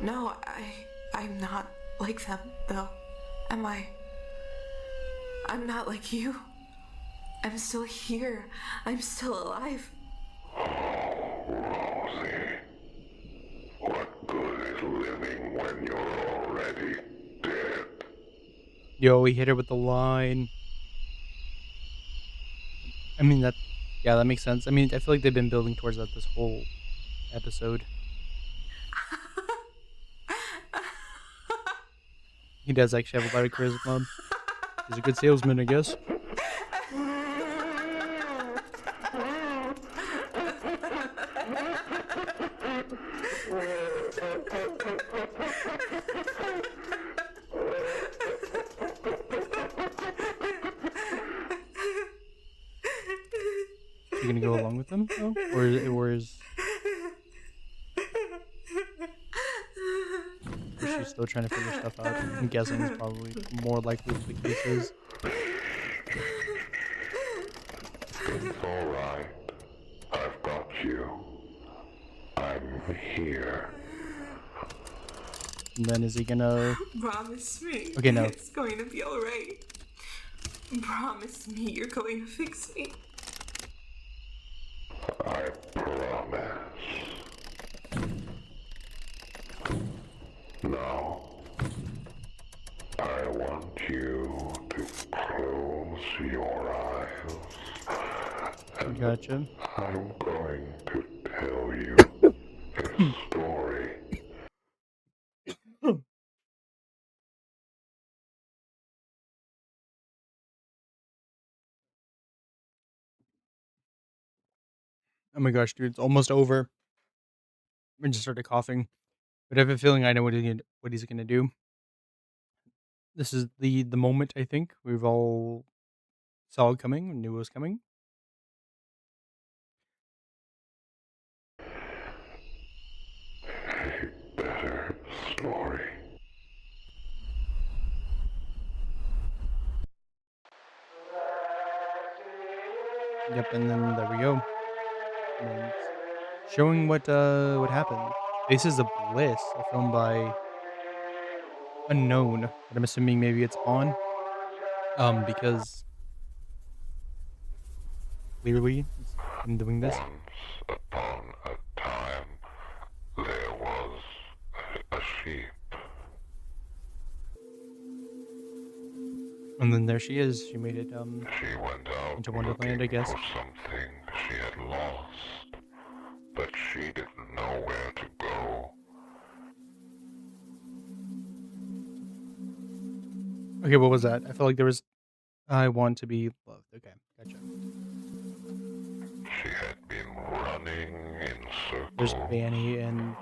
No, I'm not like them, though. Am I? I'm not like you. I'm still here. I'm still alive. Oh, Rosie. What good is living when you're already dead? Yo, he hit her with the line. I mean, that makes sense. I mean, I feel like they've been building towards that this whole episode. He does actually have a lot of charisma. He's a good salesman, I guess. You gonna go along with him, though? Or is she's still trying to figure stuff out? I'm guessing it's probably more likely the case is. It's alright. I've got you. I'm here. And then is he gonna... Promise me. Okay, no. It's going to be alright. Promise me you're going to fix me. I promise. Now, I want you to close your eyes and Gotcha. I'm going to tell you a story. Oh my gosh, dude, it's almost over. I just started coughing, but I have a feeling I know what he's gonna do. This is the moment I think we've all saw it coming, knew it was coming. Better story. Yep, and then there we go. And then it's showing what happened. Faces of Bliss, a film by unknown, but I'm assuming maybe it's Spawn. Because clearly it's him doing this. Once upon a time, there was a sheep. And then there she is. She made it She went out into Wonderland, I guess. for something she had lost, but she didn't know where to go. Okay, what was that? I felt like there was I want to be loved. Okay, gotcha. She had been running in There's circles Fanny and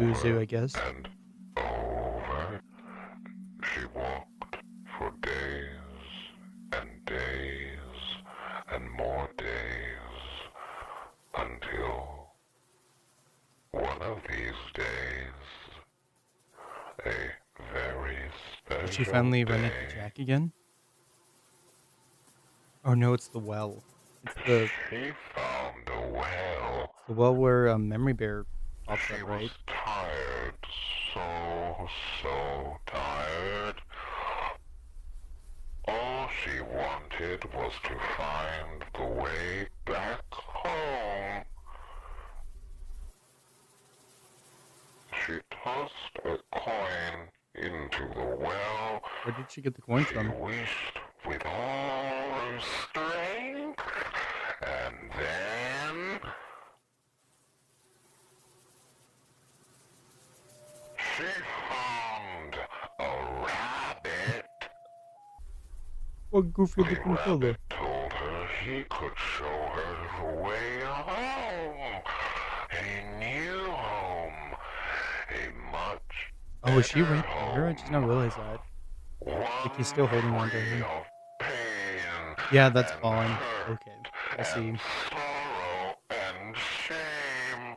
Uzu, I guess. and over. She walked for days and days and more days until one of these days, a very special Did she finally day, run into Jack again? Oh no, it's the well. It's the she found a well. it's the well where Memory Bear pops She up, right? was tired, so tired. All she wanted was to find the way back home. She tossed a coin into the well. Where did she get the coin She from? wished with all her strength, and then she found a rabbit. What goofy The looking fella? rabbit told her he could show her the way home. A new home. A much Oh, is she better right there? I home. did not realize that. Like he's still holding on to Free her. of pain Yeah, that's and Vaughn. hurt Okay, I and see. sorrow and shame.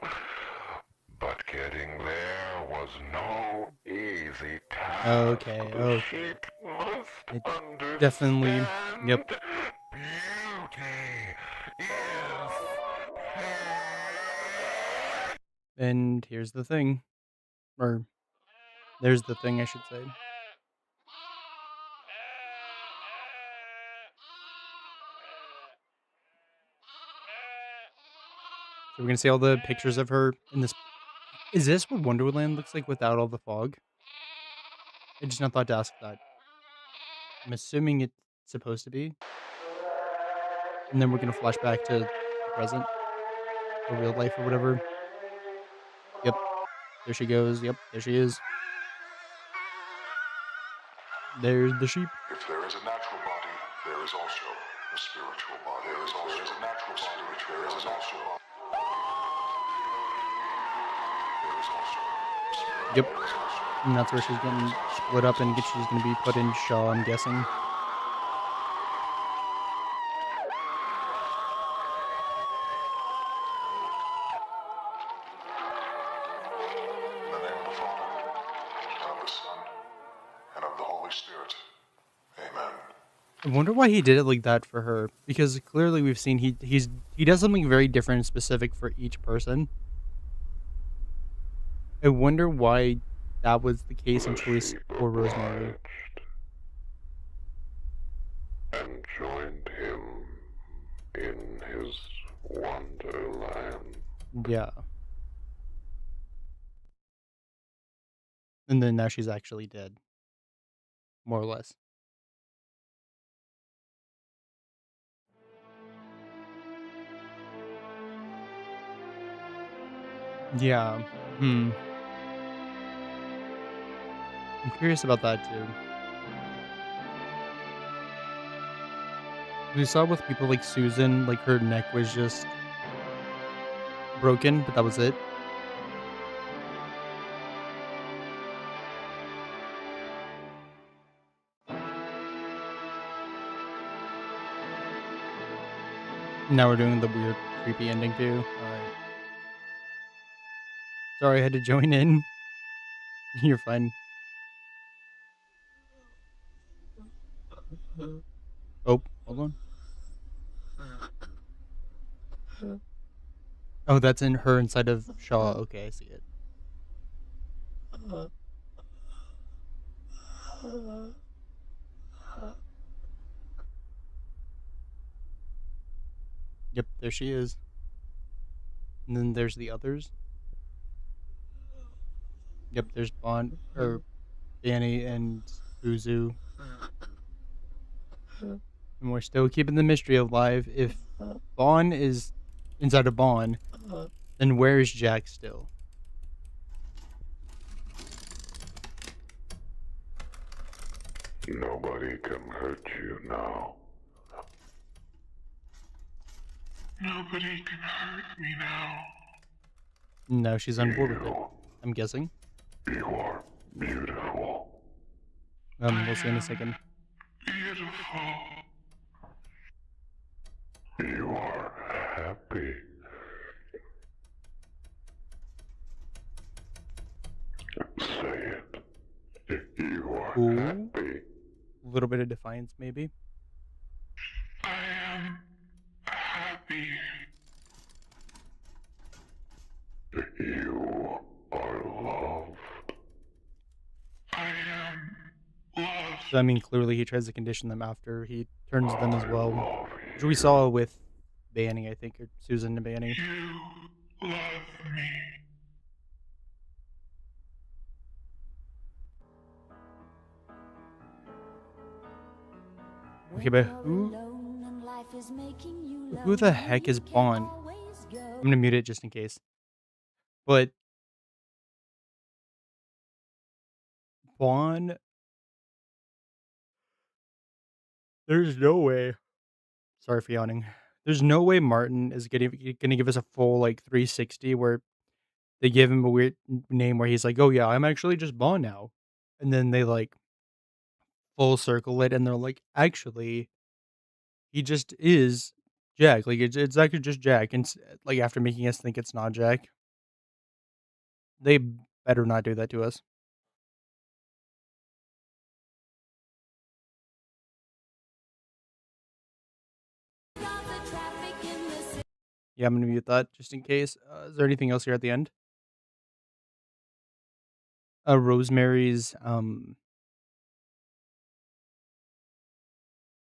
But getting there was no easy task. Okay, The okay. sheep must It understand. definitely. Yep. Beauty is pain. And here's the thing, or there's the thing, I should say. So we're gonna see all the pictures of her in this. Is this what Wonderland looks like without all the fog? I just not thought to ask that. I'm assuming it's supposed to be, and then we're gonna flash back to the present or real life or whatever. Yep, there she goes. Yep, there she is. There's the sheep. If there is a natural body, there is also a spiritual body. There is also a natural body. There is also there is also a spiritual Yep, body. and that's where she's getting split up, and she's gonna be put in Shaw, I'm guessing. In the name of the Father, and of the Son, and of the Holy Spirit. Amen. I wonder why he did it like that for her, because clearly we've seen he does something very different and specific for each person. I wonder why that was the case and choice for Rosemary. And joined him in his wonderland. Yeah. And then now she's actually dead. More or less. Yeah. Hmm. I'm curious about that too. We saw with people like Susan, like her neck was just broken, but that was it. Now we're doing the weird, creepy ending too. All right. Sorry, I had to join in. You're fine. Oh, hold on. Oh, that's in her inside of Shaw. Okay, I see it. Yep, there she is. And then there's the others. Yep, there's Bond or Danny and Uzu. And we're still keeping the mystery alive. If Bond is inside of Bond, then where is Jack still? Nobody can hurt you now. Nobody can hurt me now. No, she's on board with it. I'm guessing. You are beautiful. We'll see in a second. Beautiful. You are happy. Say it. You are Ooh. happy. A little bit of defiance, maybe. I am happy. You are loved. I am loved. So, I mean, clearly he tries to condition them after he turns them as well. Which we saw with Banny, I think, or Susan and Banny. You love me. Okay, but who the heck is Bond? I'm gonna mute it just in case. But Bond, there's no way. Sorry for yawning. There's no way Martin is gonna give us a full like 360 where they give him a weird name where he's like, "Oh yeah, I'm actually just Bond now," and then they like full circle it, and they're like, "Actually, he just is Jack. Like it's actually just Jack." And like after making us think it's not Jack, they better not do that to us. Yeah, I'm gonna mute that just in case. Is there anything else here at the end? Rosemary's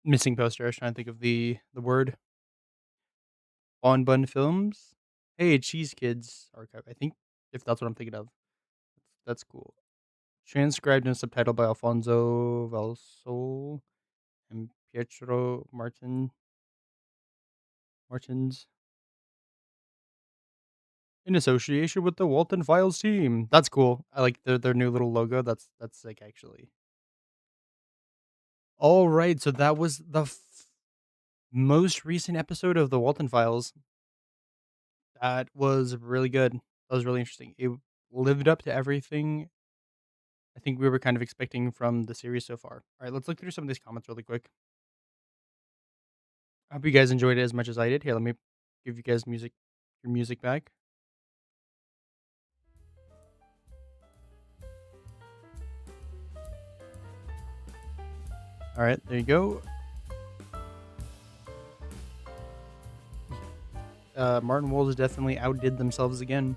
missing poster. I was trying to think of the word. On Bun Films. Hey, Cheese Kids archive. I think if that's what I'm thinking of, that's cool. Transcribed and subtitled by Alfonso Valsol and Pietro Martins in association with the Walten Files team. That's cool. I like their new little logo. That's sick actually. All right, so that was the most recent episode of the Walten Files. That was really good. That was really interesting. It lived up to everything I think we were kind of expecting from the series so far. All right, let's look through some of these comments really quick. I hope you guys enjoyed it as much as I did. Here, let me give you guys your music back. All right, there you go. Martin Wolves definitely outdid themselves again.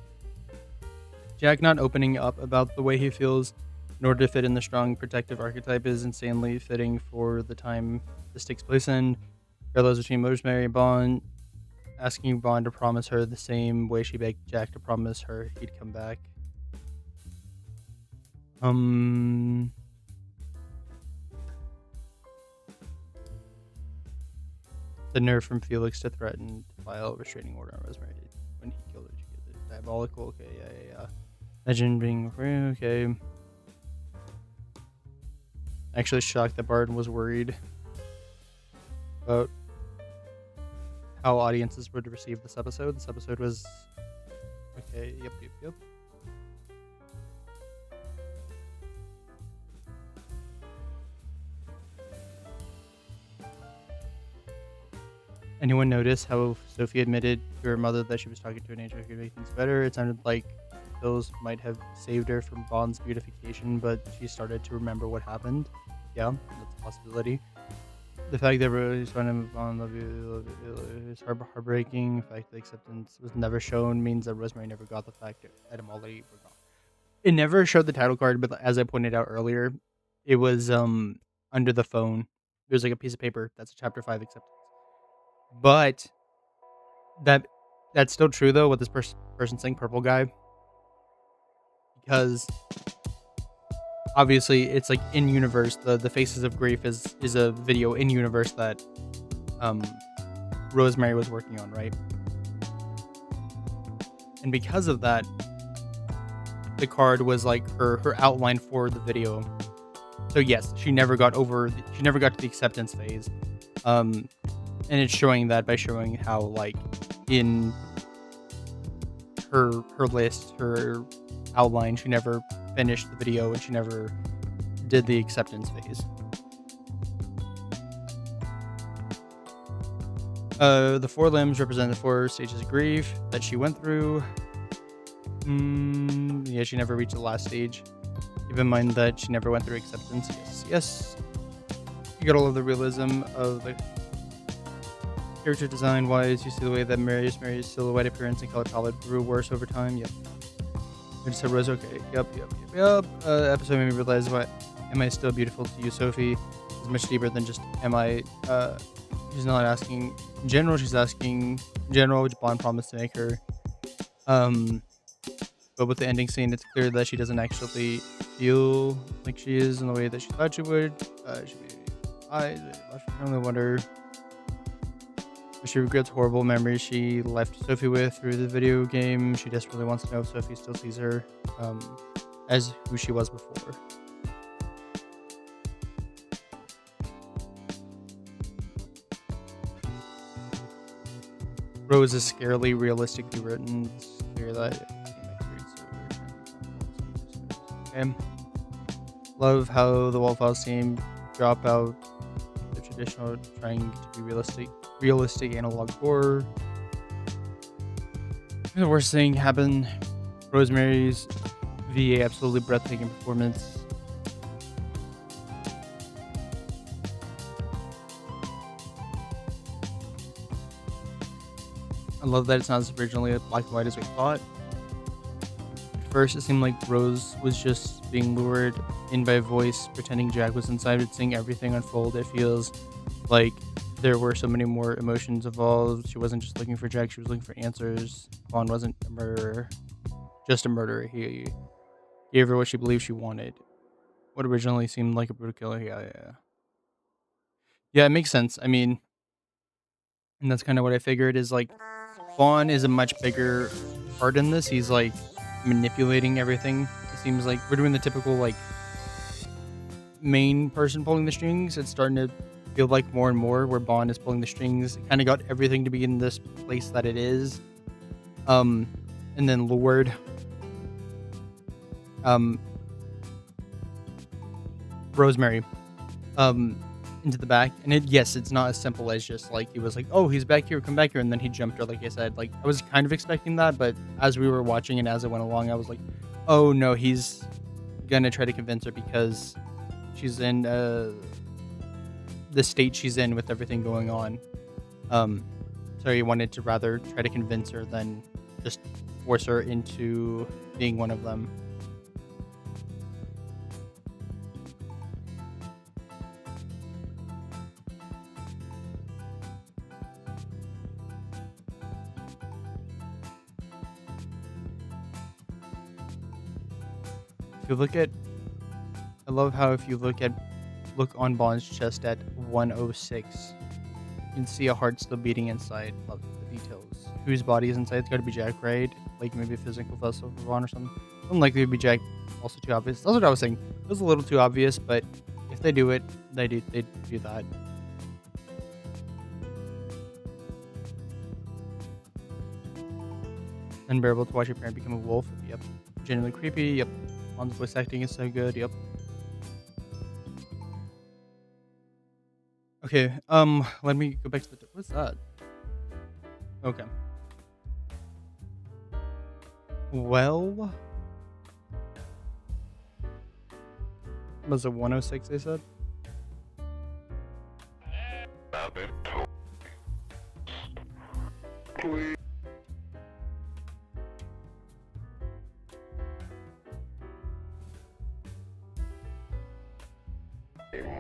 Jack not opening up about the way he feels, nor to fit in the strong protective archetype, is insanely fitting for the time this takes place in. Parallels between Rosemary and Bond, asking Bond to promise her the same way she begged Jack to promise her he'd come back. The nerve from Felix to threaten to file a restraining order on Rosemary when he killed her. Diabolical. Okay, yeah. Legend being okay. Actually shocked that Bard was worried about how audiences would receive this episode. This episode was okay. Yep. Anyone notice how Sophie admitted to her mother that she was talking to an angel who could make things better? It sounded like pills might have saved her from Bond's beautification, but she started to remember what happened. Yeah, that's a possibility. The fact that Rose trying to move on love you is heartbreaking. The fact that acceptance was never shown means that Rosemary never got the fact that Emily were gone. It never showed the title card, but as I pointed out earlier, it was under the phone. There's like a piece of paper that's a chapter 5 acceptance. But that's still true though with this person saying purple guy, because obviously it's like in universe. The Faces of Grief is a video in universe that Rosemary was working on, right? And because of that, the card was like her outline for the video. So yes, she never got to the acceptance phase. And it's showing that by showing how, like, in her list, her outline, she never finished the video and she never did the acceptance phase. The 4 limbs represent the 4 stages of grief that she went through. Yeah, she never reached the last stage. Keep in mind that she never went through acceptance. Yes. You got all of the realism of the character design wise. You see the way that Mary's silhouette appearance and color palette grew worse over time. Yep. I just said Rose. Okay. Yep. Episode made me realize, what am I still beautiful to you, Sophie? It's much deeper than just am I. She's not asking in general. She's asking in general, which Bond promised to make her. But with the ending scene, it's clear that she doesn't actually feel like she is in the way that she thought she would. I only wonder. She regrets horrible memories she left Sophie with through the video game. She desperately wants to know if Sophie still sees her as who she was before. Rose is scarily realistically written. It's clear that. Okay. Love how the Wallflower team drop out the traditional trying to be realistic analog horror. The worst thing happened. Rosemary's VA absolutely breathtaking performance. I love that it's not as originally black and white as we thought. At first, it seemed like Rose was just being lured in by a voice, pretending Jack was inside, but seeing everything unfold. It feels like there were so many more emotions involved. She wasn't just looking for Jack, she was looking for answers. Bond wasn't a murderer, just a murderer. He gave her what she believed she wanted. What originally seemed like a brutal killer. Yeah, it makes sense. I mean, and that's kind of what I figured, is like Bond is a much bigger part in this. He's like manipulating everything. It seems like we're doing the typical like main person pulling the strings. It's starting to feel like more and more where Bond is pulling the strings. It kind of got everything to be in this place that it is. And then lured Rosemary into the back. And it's not as simple as just like he was like, oh, he's back here, come back here, and then he jumped her. Like I said, like I was kind of expecting that, but as we were watching and as it went along, I was like, oh no, he's gonna try to convince her because she's in the state she's in with everything going on. So he wanted to rather try to convince her than just force her into being one of them. I love how if you look on Bond's chest at 106, you can see a heart still beating inside. Love the details. Whose body is inside? It's gotta be Jack, right? like maybe a physical vessel of Vaughn or something. Unlikely to be Jack. Also too obvious. That's what I was saying. It was a little too obvious, but if they do it, they do that. Unbearable to watch your parent become a wolf. Yep. Genuinely creepy. Yep. Vaughn's voice acting is so good. Yep. Okay. Let me go back to the. What's that? Okay. Well, was it 106? They said. Please.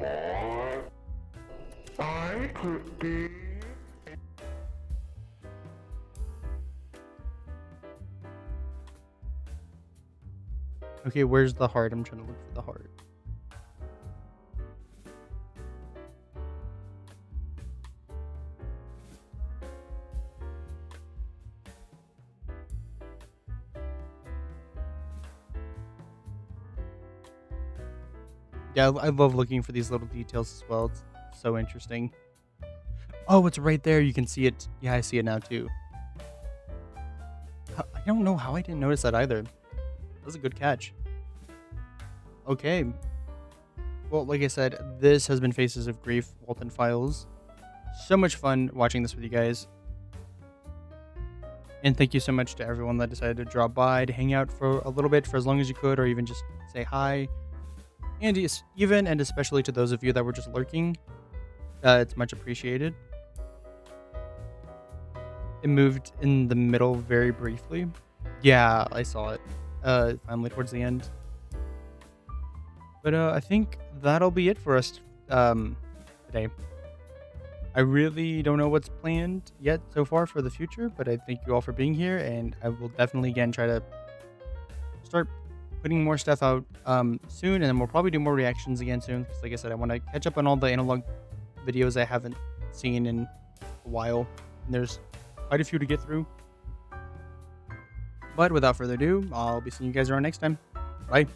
More. I could be. Okay, where's the heart? I'm trying to look for the heart. Yeah, I love looking for these little details as well. It's so interesting. Oh, it's right there. You can see it. Yeah, I see it now too. I don't know how I didn't notice that either. That was a good catch. Okay. Well, like I said, this has been Faces of Grief, Walten Files. So much fun watching this with you guys. And thank you so much to everyone that decided to drop by, to hang out for a little bit, for as long as you could, or even just say hi. And even and especially to those of you that were just lurking. It's much appreciated. It moved in the middle very briefly. Yeah, I saw it. Finally towards the end. But I think that'll be it for us today. I really don't know what's planned yet so far for the future, but I thank you all for being here, and I will definitely again try to start putting more stuff out soon, and then we'll probably do more reactions again soon, because like I said, I want to catch up on all the analog videos I haven't seen in a while, and there's quite a few to get through. But without further ado, I'll be seeing you guys around next time. Bye.